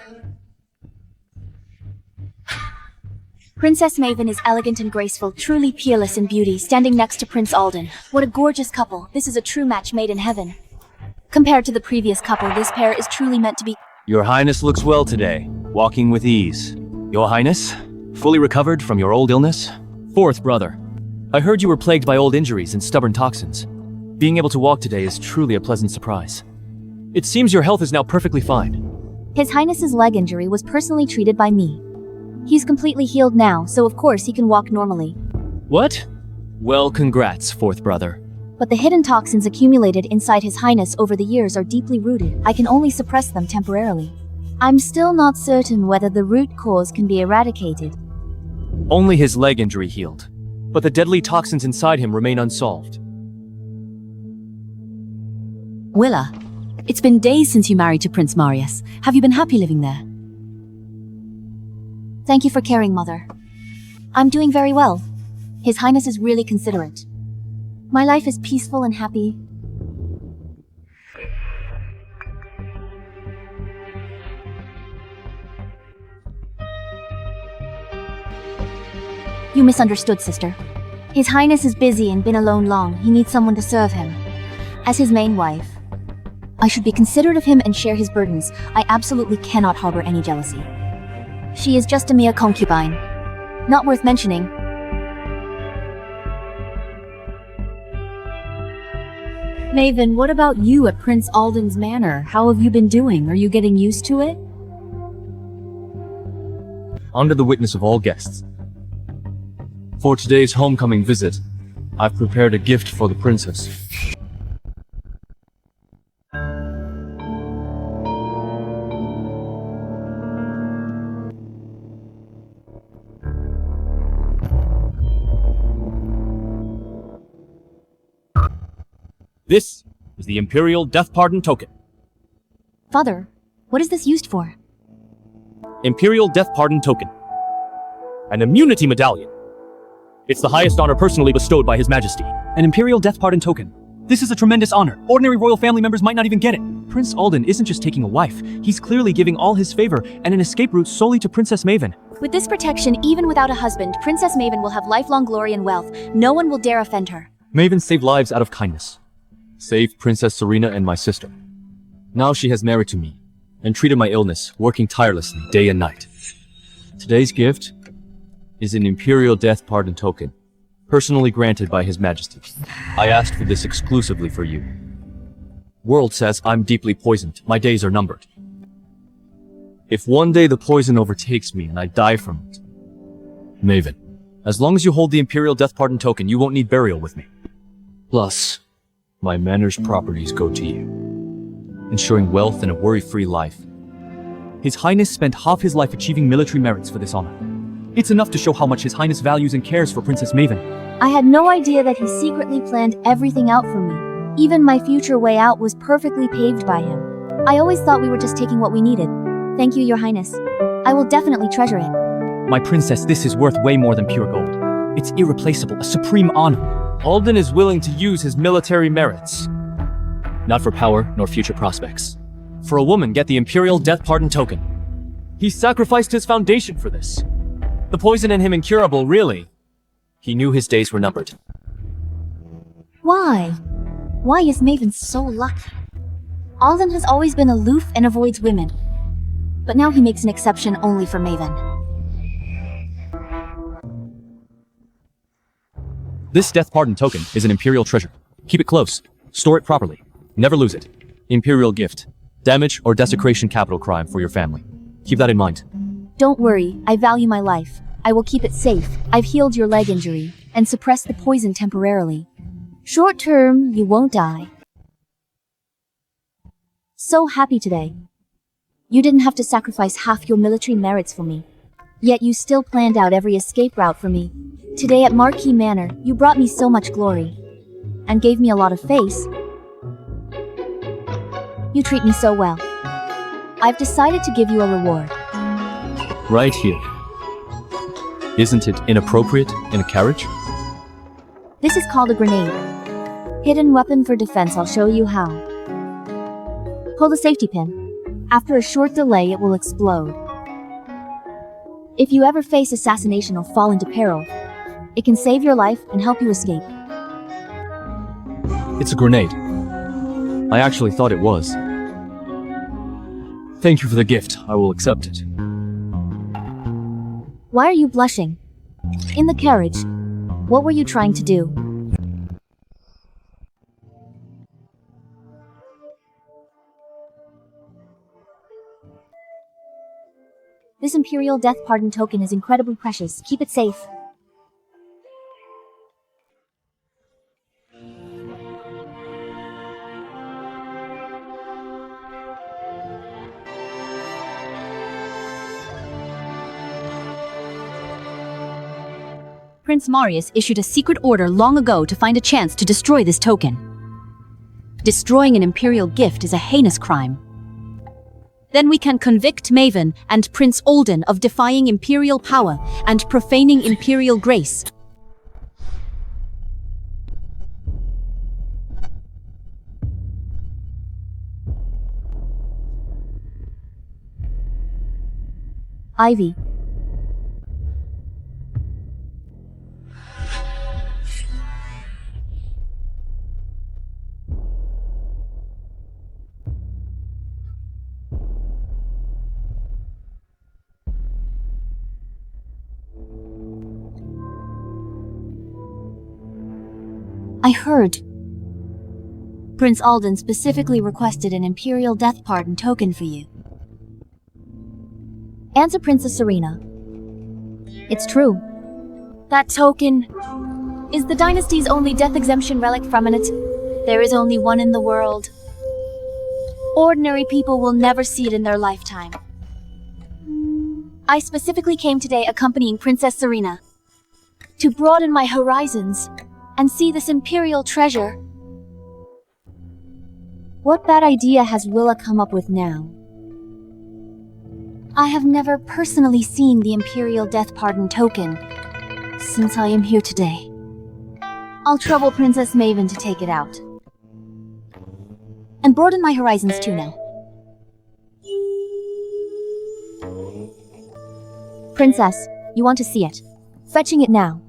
Princess Maven is elegant and graceful, truly peerless in beauty, standing next to Prince Alden. What a gorgeous couple. This is a true match made in heaven. Compared to the previous couple, this pair is truly meant to be. Your Highness looks well today, walking with ease. Your Highness, fully recovered from your old illness? Fourth brother, I heard you were plagued by old injuries and stubborn toxins. Being able to walk today is truly a pleasant surprise. It seems your health is now perfectly fine. His Highness's leg injury was personally treated by me. He's completely healed now, so of course he can walk normally. What? Well, congrats, fourth brother. But the hidden toxins accumulated inside His Highness over the years are deeply rooted. I can only suppress them temporarily. I'm still not certain whether the root cause can be eradicated. Only his leg injury healed, but the deadly toxins inside him remain unsolved. Willa, it's been days since you married to Prince Marius. Have you been happy living there? Thank you for caring, Mother. I'm doing very well. His Highness is really considerate. My life is peaceful and happy. You misunderstood, sister. His Highness is busy and been alone long. He needs someone to serve him. As his main wife, I should be considerate of him and share his burdens. I absolutely cannot harbor any jealousy. She is just a mere concubine. Not worth mentioning. Maven, what about you at Prince Alden's manor? How have you been doing? Are you getting used to it? Under the witness of all guests, for today's homecoming visit, I've prepared a gift for the princess. This is the Imperial Death Pardon Token. Father, what is this used for? Imperial Death Pardon Token. An immunity medallion. It's the highest honor personally bestowed by His Majesty. An Imperial Death Pardon Token. This is a tremendous honor. Ordinary royal family members might not even get it. Prince Alden isn't just taking a wife. He's clearly giving all his favor and an escape route solely to Princess Maven. With this protection, even without a husband, Princess Maven will have lifelong glory and wealth. No one will dare offend her. Maven saved lives out of kindness. Saved Princess Serena and my sister. Now she has married to me and treated my illness, working tirelessly day and night. Today's gift is an Imperial Death Pardon Token, personally granted by His Majesty. I asked for this exclusively for you. World says I'm deeply poisoned. My days are numbered. If one day the poison overtakes me and I die from it, Maven, as long as you hold the Imperial Death Pardon Token, you won't need burial with me. Plus, my manor's properties go to you, ensuring wealth and a worry-free life. His Highness spent half his life achieving military merits for this honor. It's enough to show how much His Highness values and cares for Princess Maven. I had no idea that he secretly planned everything out for me. Even my future way out was perfectly paved by him. I always thought we were just taking what we needed. Thank you, Your Highness. I will definitely treasure it. My princess, this is worth way more than pure gold. It's irreplaceable, a supreme honor. Alden is willing to use his military merits. Not for power nor future prospects. For a woman, get the Imperial Death Pardon Token. He sacrificed his foundation for this. The poison in him incurable, really. He knew his days were numbered. Why? Why is Maven so lucky? Alden has always been aloof and avoids women. But now he makes an exception only for Maven. This Death Pardon Token is an Imperial treasure. Keep it close. Store it properly. Never lose it. Imperial gift. Damage or desecration capital crime for your family. Keep that in mind. Don't worry, I value my life. I will keep it safe. I've healed your leg injury and suppressed the poison temporarily. Short term, you won't die. So happy today. You didn't have to sacrifice half your military merits for me. Yet you still planned out every escape route for me. Today at Marquis Manor, you brought me so much glory. And gave me a lot of face. You treat me so well. I've decided to give you a reward. Right here. Isn't it inappropriate in a carriage? This is called a grenade. Hidden weapon for defense, I'll show you how. Pull the safety pin. After a short delay, it will explode. If you ever face assassination or fall into peril, it can save your life and help you escape. It's a grenade. I actually thought it was. Thank you for the gift. I will accept it. Why are you blushing? In the carriage, what were you trying to do? This Imperial Death Pardon token is incredibly precious. Keep it safe. Prince Marius issued a secret order long ago to find a chance to destroy this token. Destroying an imperial gift is a heinous crime. Then we can convict Maven and Prince Alden of defying imperial power and profaning imperial grace. Ivy. I heard. Prince Alden specifically requested an Imperial Death Pardon token for you. Answer Princess Serena. It's true. That token is the dynasty's only death exemption relic from it. There is only one in the world. Ordinary people will never see it in their lifetime. I specifically came today accompanying Princess Serena to broaden my horizons and see this imperial treasure. What bad idea has Willa come up with now? I have never personally seen the Imperial Death Pardon token since I am here today. I'll trouble Princess Maven to take it out. And broaden my horizons too now. Princess, you want to see it? Fetching it now.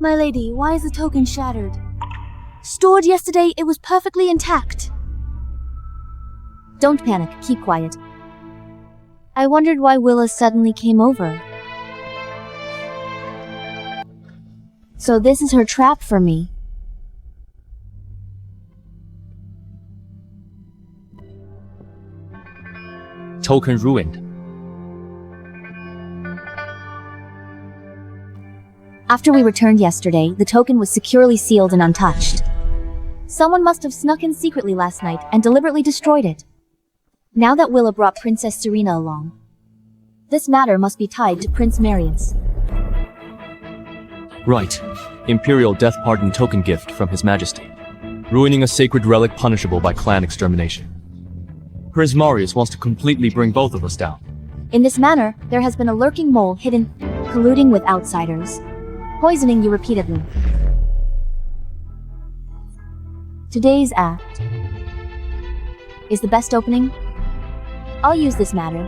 My lady, why is the token shattered? Stored yesterday, it was perfectly intact. Don't panic, keep quiet. I wondered why Willa suddenly came over. So this is her trap for me. Token ruined. After we returned yesterday, the token was securely sealed and untouched. Someone must have snuck in secretly last night and deliberately destroyed it. Now that Willa brought Princess Serena along, this matter must be tied to Prince Marius. Right. Imperial Death Pardon token gift from His Majesty. Ruining a sacred relic punishable by clan extermination. Prince Marius wants to completely bring both of us down. In this manner, there has been a lurking mole hidden, colluding with outsiders, poisoning you repeatedly. Today's act is the best opening. I'll use this matter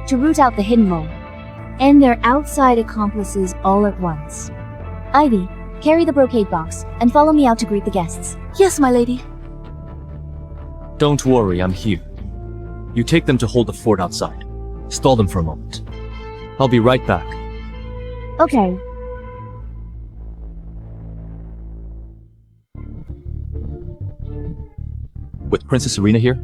to root out the hidden mole and their outside accomplices all at once. Ivy, carry the brocade box and follow me out to greet the guests. Yes, my lady. Don't worry, I'm here. You take them to hold the fort outside. Stall them for a moment. I'll be right back. Okay. With Princess Serena here?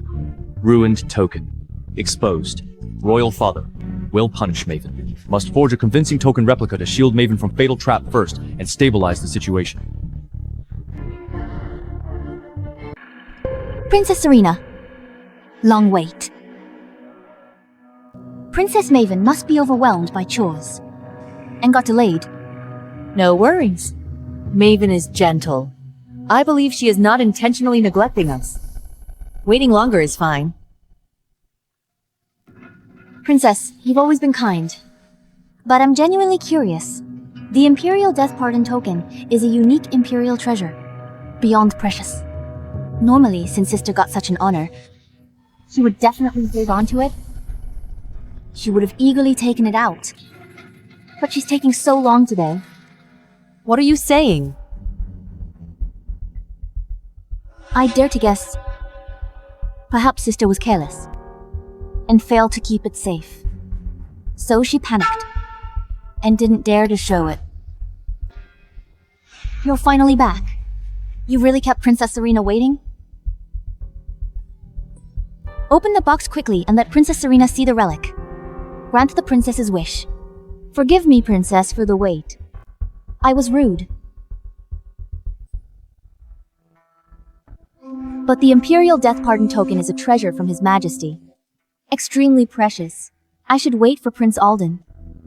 Ruined token. Exposed. Royal Father will punish Maven. Must forge a convincing token replica to shield Maven from fatal trap first and stabilize the situation. Princess Serena. Long wait. Princess Maven must be overwhelmed by chores. And got delayed. No worries. Maven is gentle. I believe she is not intentionally neglecting us. Waiting longer is fine. Princess, you've always been kind. But I'm genuinely curious. The Imperial Death Pardon Token is a unique Imperial treasure. Beyond precious. Normally, since Sister got such an honor, she would definitely hold on to it. She would have eagerly taken it out. But she's taking so long today. What are you saying? I dare to guess. Perhaps Sister was careless. And failed to keep it safe. So she panicked. And didn't dare to show it. You're finally back. You really kept Princess Serena waiting? Open the box quickly and let Princess Serena see the relic. Grant the princess's wish. Forgive me, princess, for the wait. I was rude. But the Imperial Death Pardon Token is a treasure from His Majesty. Extremely precious. I should wait for Prince Alden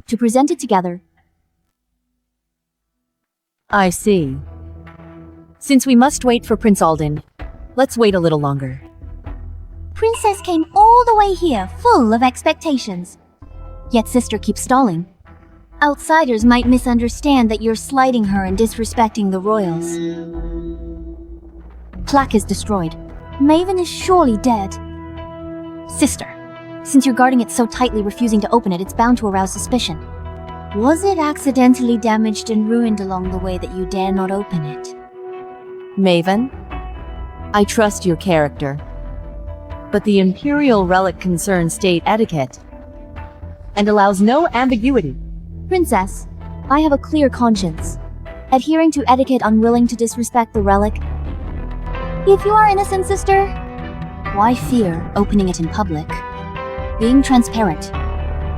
to present it together. I see. Since we must wait for Prince Alden, let's wait a little longer. Princess came all the way here, full of expectations. Yet Sister keeps stalling. Outsiders might misunderstand that you're slighting her and disrespecting the royals. Plaque is destroyed. Maven is surely dead. Sister, since you're guarding it so tightly, refusing to open it, it's bound to arouse suspicion. Was it accidentally damaged and ruined along the way that you dare not open it? Maven, I trust your character. But the Imperial relic concerns state etiquette and allows no ambiguity. Princess, I have a clear conscience. Adhering to etiquette, unwilling to disrespect the relic. If you are innocent, sister, why fear opening it in public? Being transparent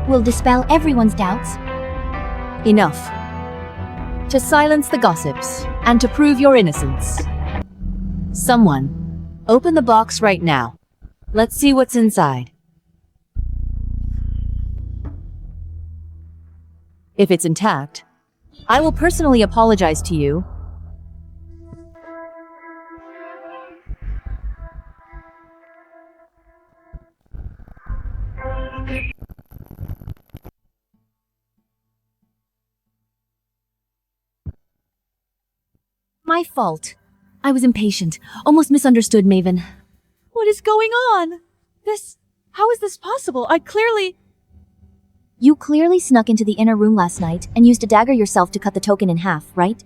will dispel everyone's doubts. Enough. To silence the gossips and to prove your innocence. Someone, open the box right now. Let's see what's inside. If it's intact, I will personally apologize to you. My fault. I was impatient, almost misunderstood Maven. What is going on? How is this possible? You clearly snuck into the inner room last night and used a dagger yourself to cut the token in half, right?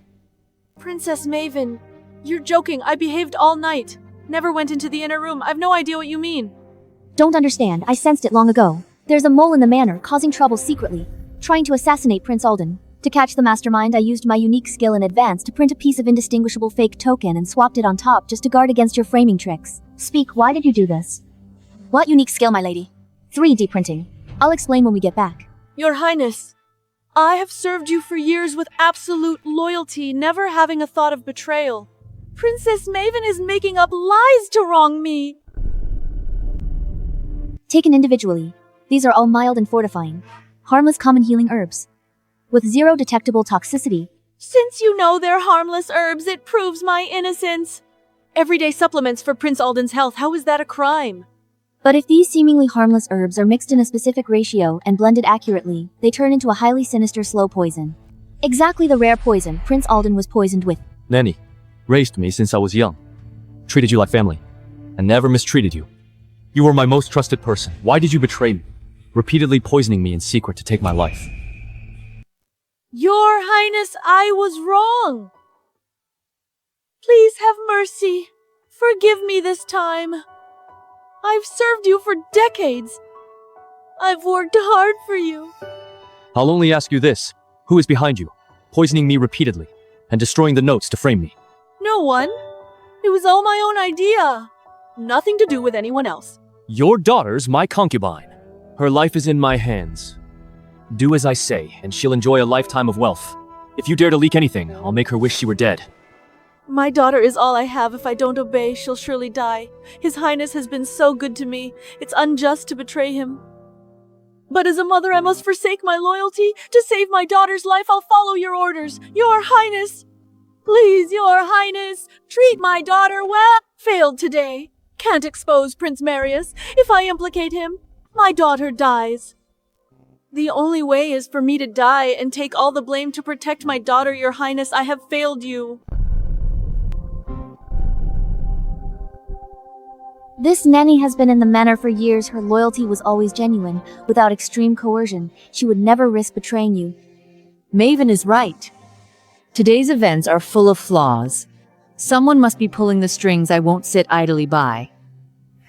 Princess Maven, you're joking. I behaved all night. Never went into the inner room. I've no idea what you mean. Don't understand, I sensed it long ago. There's a mole in the manor, causing trouble secretly, trying to assassinate Prince Alden. To catch the mastermind, I used my unique skill in advance to print a piece of indistinguishable fake token and swapped it on top just to guard against your framing tricks. Speak, why did you do this? What unique skill, my lady? 3D printing. I'll explain when we get back. Your Highness, I have served you for years with absolute loyalty, never having a thought of betrayal. Princess Maven is making up lies to wrong me. Taken individually, these are all mild and fortifying, harmless common healing herbs, with zero detectable toxicity. Since you know they're harmless herbs, it proves my innocence. Everyday supplements for Prince Alden's health, how is that a crime? But if these seemingly harmless herbs are mixed in a specific ratio and blended accurately, they turn into a highly sinister slow poison. Exactly the rare poison Prince Alden was poisoned with. Nanny raised me since I was young, treated you like family, and never mistreated you. You were my most trusted person. Why did you betray me, repeatedly poisoning me in secret to take my life? Your Highness, I was wrong. Please have mercy. Forgive me this time. I've served you for decades. I've worked hard for you. I'll only ask you this. Who is behind you, poisoning me repeatedly, and destroying the notes to frame me? No one. It was all my own idea. Nothing to do with anyone else. Your daughter's my concubine. Her life is in my hands. Do as I say, and she'll enjoy a lifetime of wealth. If you dare to leak anything, I'll make her wish she were dead. My daughter is all I have. If I don't obey, she'll surely die. His Highness has been so good to me. It's unjust to betray him. But as a mother, I must forsake my loyalty. To save my daughter's life, I'll follow your orders. Your Highness! Please, Your Highness, treat my daughter well. Failed today. Can't expose Prince Marius. If I implicate him, my daughter dies. The only way is for me to die and take all the blame to protect my daughter, Your Highness. I have failed you. This nanny has been in the manor for years. Her loyalty was always genuine, without extreme coercion. She would never risk betraying you. Maven is right. Today's events are full of flaws. Someone must be pulling the strings. I won't sit idly by.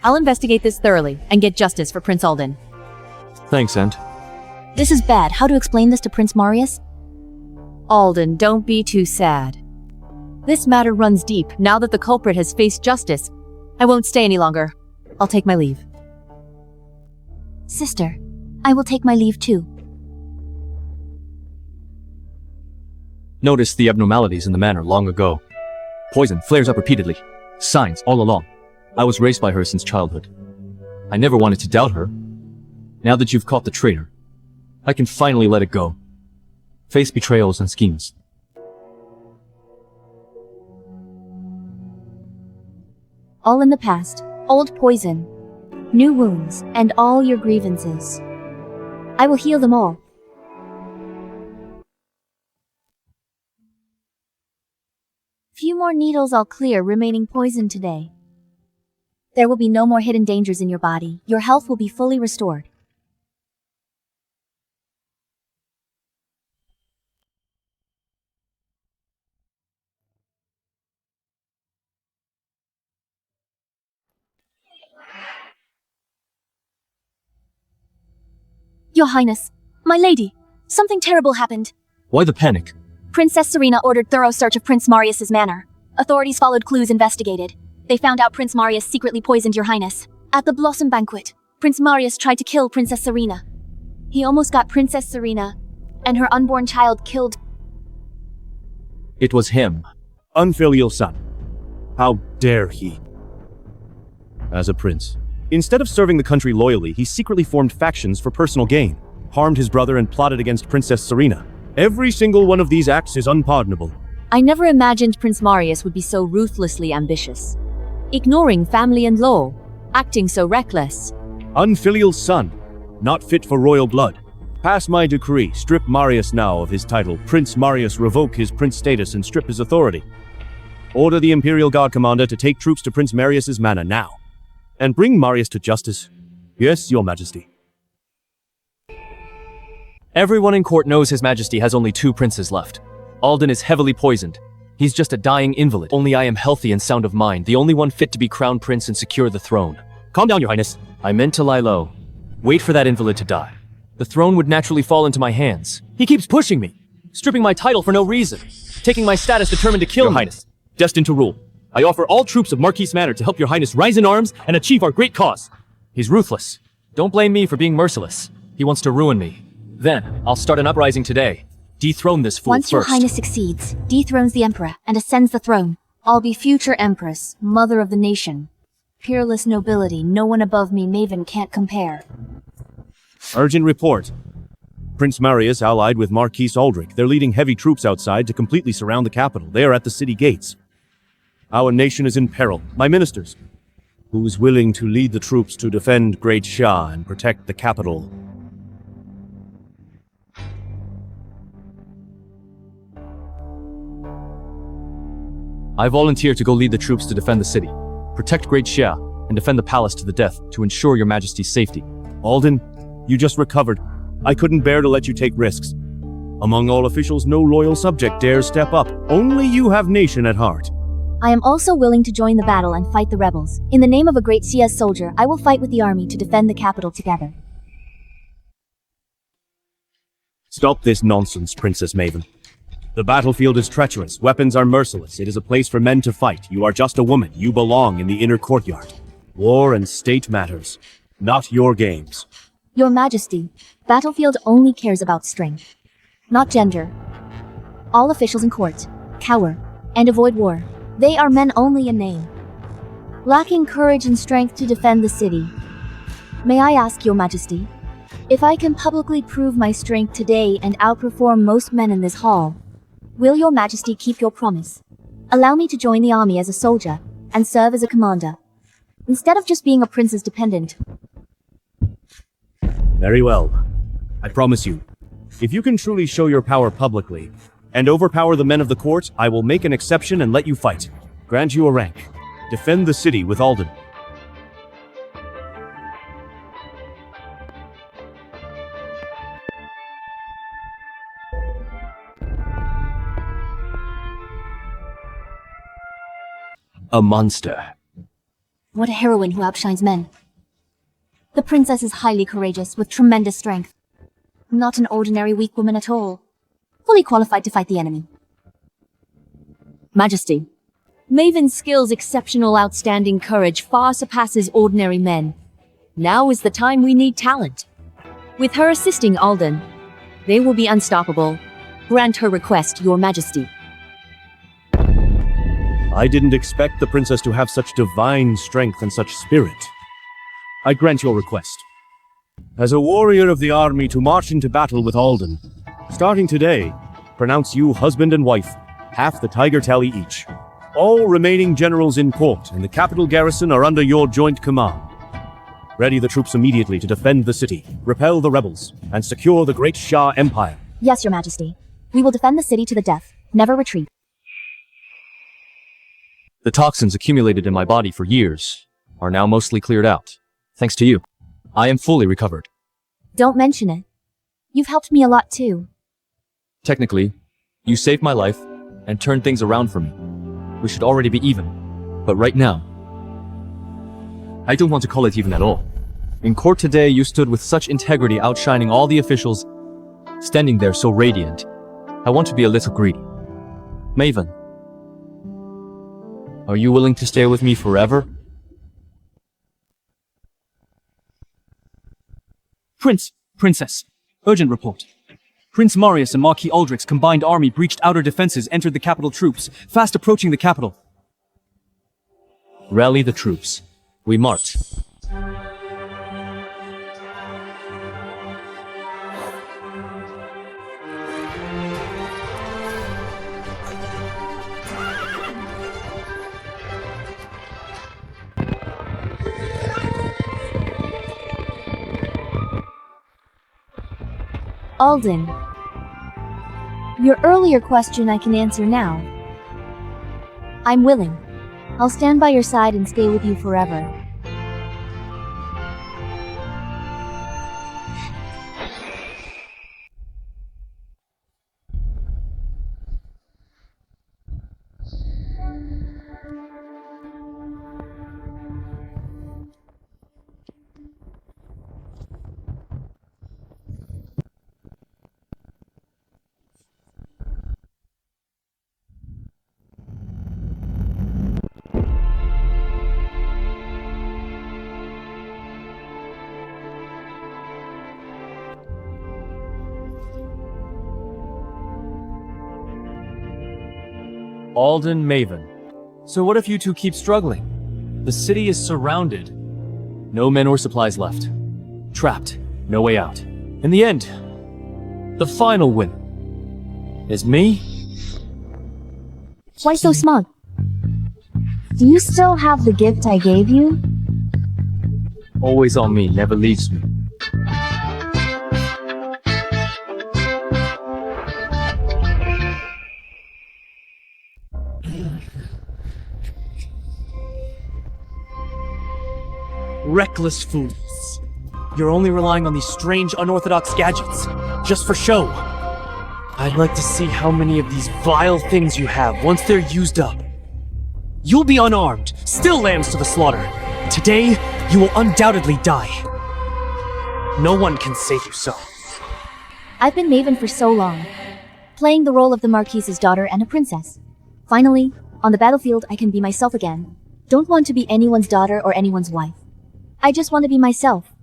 I'll investigate this thoroughly and get justice for Prince Alden. Thanks, Aunt. This is bad. How to explain this to Prince Marius? Alden, don't be too sad. This matter runs deep. Now that the culprit has faced justice, I won't stay any longer. I'll take my leave. Sister, I will take my leave too. Noticed the abnormalities in the manor long ago. Poison flares up repeatedly. Signs all along. I was raised by her since childhood. I never wanted to doubt her. Now that you've caught the traitor, I can finally let it go. Face betrayals and schemes. All in the past, old poison, new wounds, and all your grievances. I will heal them all. Few more needles I'll clear remaining poison today. There will be no more hidden dangers in your body. Your health will be fully restored. Your Highness, my lady, something terrible happened. Why the panic? Princess Serena ordered thorough search of Prince Marius's manor. Authorities followed clues, investigated. They found out Prince Marius secretly poisoned Your Highness. At the Blossom Banquet, Prince Marius tried to kill Princess Serena. He almost got Princess Serena and her unborn child killed. It was him. Unfilial son. How dare he? As a prince, instead of serving the country loyally, he secretly formed factions for personal gain, harmed his brother and plotted against Princess Serena. Every single one of these acts is unpardonable. I never imagined Prince Marius would be so ruthlessly ambitious. Ignoring family and law, acting so reckless. Unfilial son, not fit for royal blood. Pass my decree, strip Marius now of his title. Prince Marius revoke his prince status and strip his authority. Order the Imperial Guard commander to take troops to Prince Marius's manor now. And bring Marius to justice. Yes, your majesty. Everyone in court knows His Majesty has only 2 princes left. Alden is heavily poisoned. He's just a dying invalid. Only I am healthy and sound of mind, the only one fit to be crowned prince and secure the throne. Calm down, Your Highness. I meant to lie low. Wait for that invalid to die. The throne would naturally fall into my hands. He keeps pushing me, stripping my title for no reason, taking my status determined to kill Your me. Highness, destined to rule. I offer all troops of Marquis Manor to help Your Highness rise in arms and achieve our great cause. He's ruthless. Don't blame me for being merciless. He wants to ruin me. Then, I'll start an uprising today. Dethrone this fool Once first. Your Highness succeeds, dethrones the Emperor, and ascends the throne, I'll be future Empress, mother of the nation. Peerless nobility, no one above me, Maven can't compare. Urgent report. Prince Marius allied with Marquis Aldrich. They're leading heavy troops outside to completely surround the capital. They are at the city gates. Our nation is in peril. My ministers. Who's willing to lead the troops to defend Great Shah and protect the capital? I volunteer to go lead the troops to defend the city, protect Great Shah, and defend the palace to the death to ensure Your Majesty's safety. Alden, you just recovered. I couldn't bear to let you take risks. Among all officials, no loyal subject dares step up. Only you have nation at heart. I am also willing to join the battle and fight the rebels. In the name of a great CS soldier, I will fight with the army to defend the capital together. Stop this nonsense, Princess Maven. The battlefield is treacherous, weapons are merciless, it is a place for men to fight. You are just a woman, you belong in the inner courtyard. War and state matters, not your games. Your Majesty, battlefield only cares about strength, not gender. All officials in court cower and avoid war. They are men only in name, lacking courage and strength to defend the city. May I ask, Your Majesty, if I can publicly prove my strength today and outperform most men in this hall, will Your Majesty keep your promise? Allow me to join the army as a soldier and serve as a commander, instead of just being a prince's dependent. Very well. I promise you, if you can truly show your power publicly and overpower the men of the court, I will make an exception and let you fight. Grant you a rank. Defend the city with Alden. A monster. What a heroine who outshines men. The princess is highly courageous, with tremendous strength. Not an ordinary weak woman at all. Fully qualified to fight the enemy. Majesty, Maven's skills, exceptional, outstanding courage far surpasses ordinary men. Now is the time we need talent. With her assisting Alden, they will be unstoppable. Grant her request, Your Majesty. I didn't expect the princess to have such divine strength and such spirit. I grant your request. As a warrior of the army to march into battle with Alden, starting today, pronounce you husband and wife, half the tiger tally each. All remaining generals in court and the capital garrison are under your joint command. Ready the troops immediately to defend the city, repel the rebels, and secure the great Shah Empire. Yes, Your Majesty. We will defend the city to the death, never retreat. The toxins accumulated in my body for years are now mostly cleared out. Thanks to you. I am fully recovered. Don't mention it. You've helped me a lot too. Technically, you saved my life and turned things around for me. We should already be even. But right now, I don't want to call it even at all. In court today, you stood with such integrity, outshining all the officials, standing there so radiant. I want to be a little greedy. Maven, are you willing to stay with me forever? Princess. Urgent report. Prince Marius and Marquis Aldrich's combined army breached outer defenses, entered the capital troops, fast approaching the capital. Rally the troops. We march. Alden. Your earlier question I can answer now. I'm willing. I'll stand by your side and stay with you forever. Alden, Maven. So what if you two keep struggling? The city is surrounded. No men or supplies left. Trapped. No way out. In the end, the final win is me. Why so smug? Do you still have the gift I gave you? Always on me, never leaves me. Reckless fools. You're only relying on these strange, unorthodox gadgets, just for show. I'd like to see how many of these vile things you have once they're used up. You'll be unarmed, still lambs to the slaughter. Today, you will undoubtedly die. No one can save you so. I've been Maven for so long, playing the role of the Marquise's daughter and a princess. Finally, on the battlefield, I can be myself again. Don't want to be anyone's daughter or anyone's wife. I just want to be myself.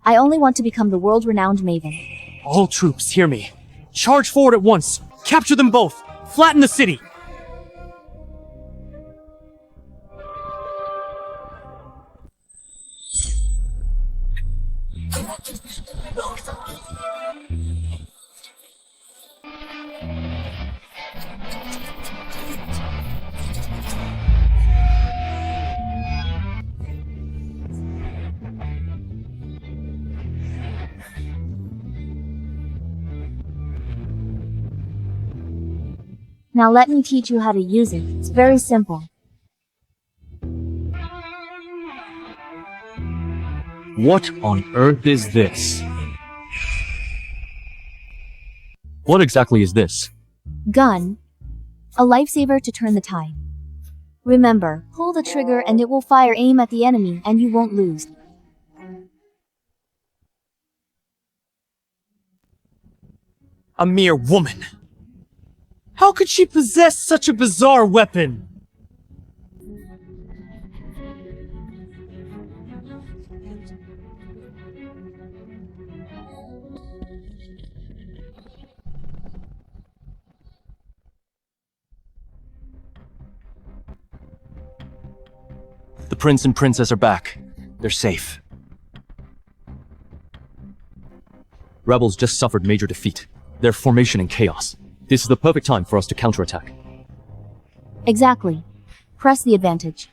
I only want to become the world-renowned maven. All troops, hear me. Charge forward at once. Capture them both. Flatten the city. Now let me teach you how to use it. It's very simple. What on earth is this? What exactly is this? Gun. A lifesaver to turn the tide. Remember, pull the trigger and it will fire aim at the enemy and you won't lose. A mere woman. How could she possess such a bizarre weapon? The prince and princess are back. They're safe. Rebels just suffered major defeat. Their formation in chaos. This is the perfect time for us to counterattack. Exactly. Press the advantage.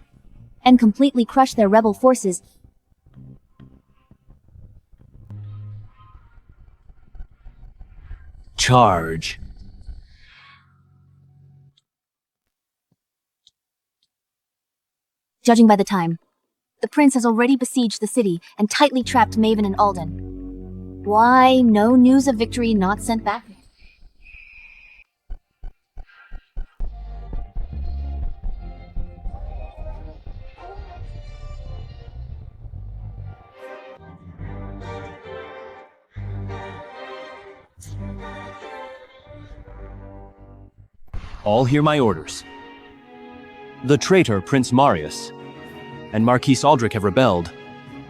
And completely crush their rebel forces. Charge. Judging by the time, the prince has already besieged the city and tightly trapped Maven and Alden. Why, no news of victory not sent back? All hear my orders. The traitor Prince Marius and Marquis Aldrich have rebelled.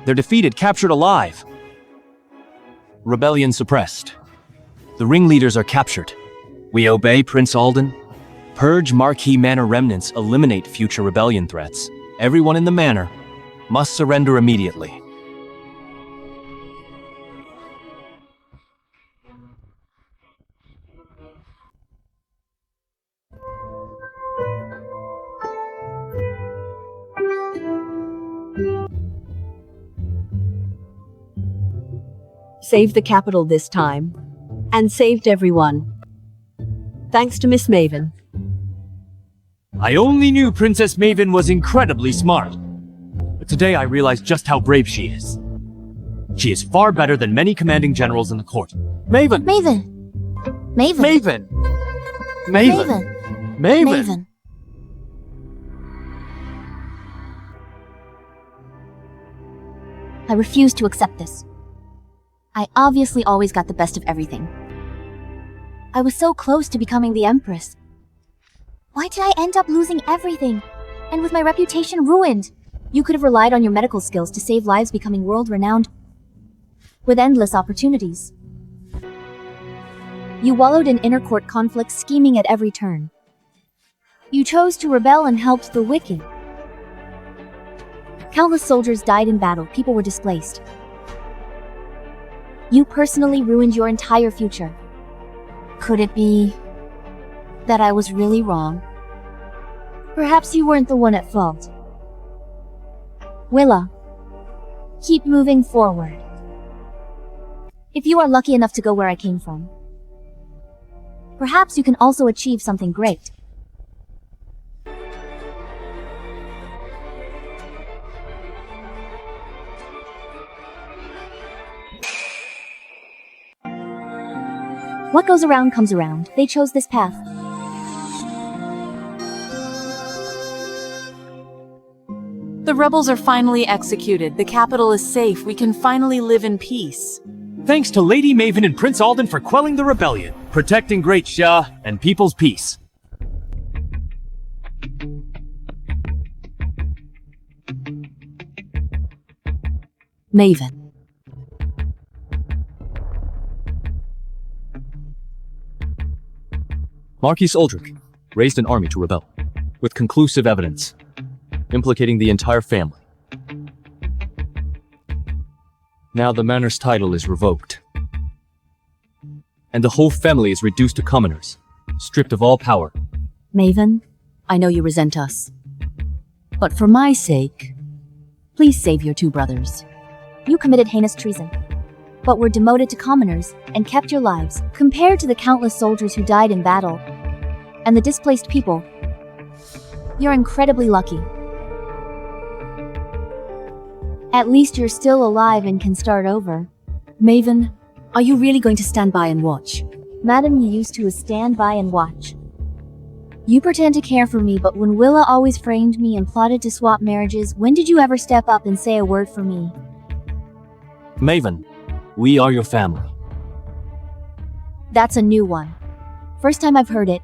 They're defeated, captured alive. Rebellion suppressed. The ringleaders are captured. We obey Prince Alden. Purge Marquis Manor remnants, eliminate future rebellion threats. Everyone in the manor must surrender immediately. Saved the capital this time, and saved everyone. Thanks to Miss Maven. I only knew Princess Maven was incredibly smart. But today I realized just how brave she is. She is far better than many commanding generals in the court. Maven! Maven! Maven! Maven! Maven! Maven! Maven! I refuse to accept this. I obviously always got the best of everything. I was so close to becoming the Empress. Why did I end up losing everything? And with my reputation ruined? You could have relied on your medical skills to save lives, becoming world-renowned with endless opportunities. You wallowed in inner court conflicts, scheming at every turn. You chose to rebel and helped the wicked. Countless soldiers died in battle, people were displaced. You personally ruined your entire future. Could it be that I was really wrong? Perhaps you weren't the one at fault. Willa, keep moving forward. If you are lucky enough to go where I came from, perhaps you can also achieve something great. What goes around comes around. They chose this path. The rebels are finally executed. The capital is safe. We can finally live in peace. Thanks to Lady Maven and Prince Alden for quelling the rebellion, protecting Great Shah and people's peace. Maven. Marquis Aldrich raised an army to rebel, with conclusive evidence, implicating the entire family. Now the manor's title is revoked, and the whole family is reduced to commoners, stripped of all power. Maven, I know you resent us. But for my sake, please save your two brothers. You committed heinous treason, but were demoted to commoners and kept your lives. Compared to the countless soldiers who died in battle and the displaced people, you're incredibly lucky. At least you're still alive and can start over. Maven, are you really going to stand by and watch? Madam, you used to stand by and watch. You pretend to care for me, but when Willa always framed me and plotted to swap marriages, when did you ever step up and say a word for me? Maven, we are your family. That's a new one. First time I've heard it.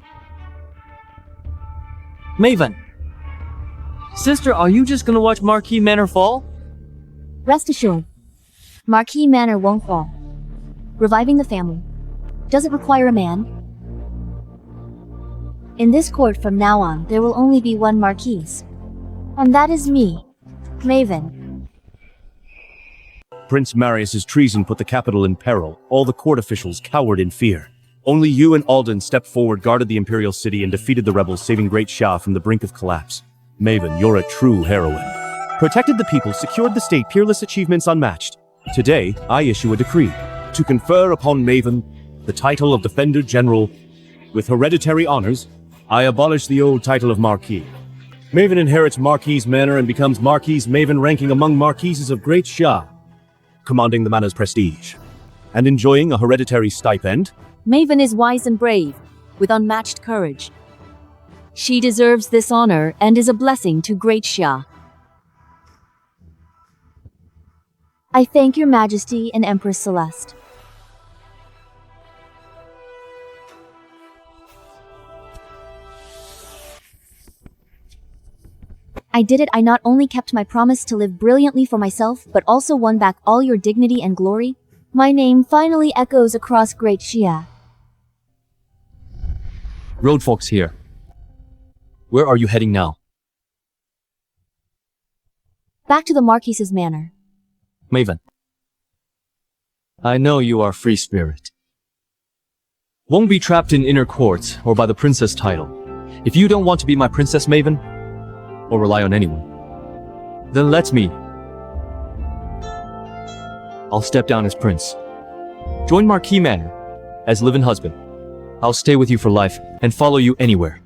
Maven! Sister, are you just gonna watch Marquis Manor fall? Rest assured, Marquis Manor won't fall. Reviving the family doesn't require a man. In this court from now on, there will only be one Marquise. And that is me, Maven. Prince Marius's treason put the capital in peril. All the court officials cowered in fear. Only you and Alden stepped forward, guarded the imperial city, and defeated the rebels, saving Great Shah from the brink of collapse. Maven, you're a true heroine. Protected the people, secured the state, peerless achievements unmatched. Today, I issue a decree to confer upon Maven the title of Defender General. With hereditary honors, I abolish the old title of Marquis. Maven inherits Marquis Manor and becomes Marquis Maven, ranking among Marquises of Great Shah, commanding the manor's prestige, and enjoying a hereditary stipend. Maven is wise and brave, with unmatched courage. She deserves this honor and is a blessing to Great Shah. I thank your Majesty and Empress Celeste. I did it. I not only kept my promise to live brilliantly for myself, but also won back all your dignity and glory. My name finally echoes across Great Shia. Road folks here. Where are you heading now? Back to the Marquis's manor. Maven, I know you are free spirit. Won't be trapped in inner courts or by the princess title. If you don't want to be my Princess Maven, or rely on anyone, then let me. I'll step down as prince. Join Marquis Manor as live-in husband. I'll stay with you for life and follow you anywhere.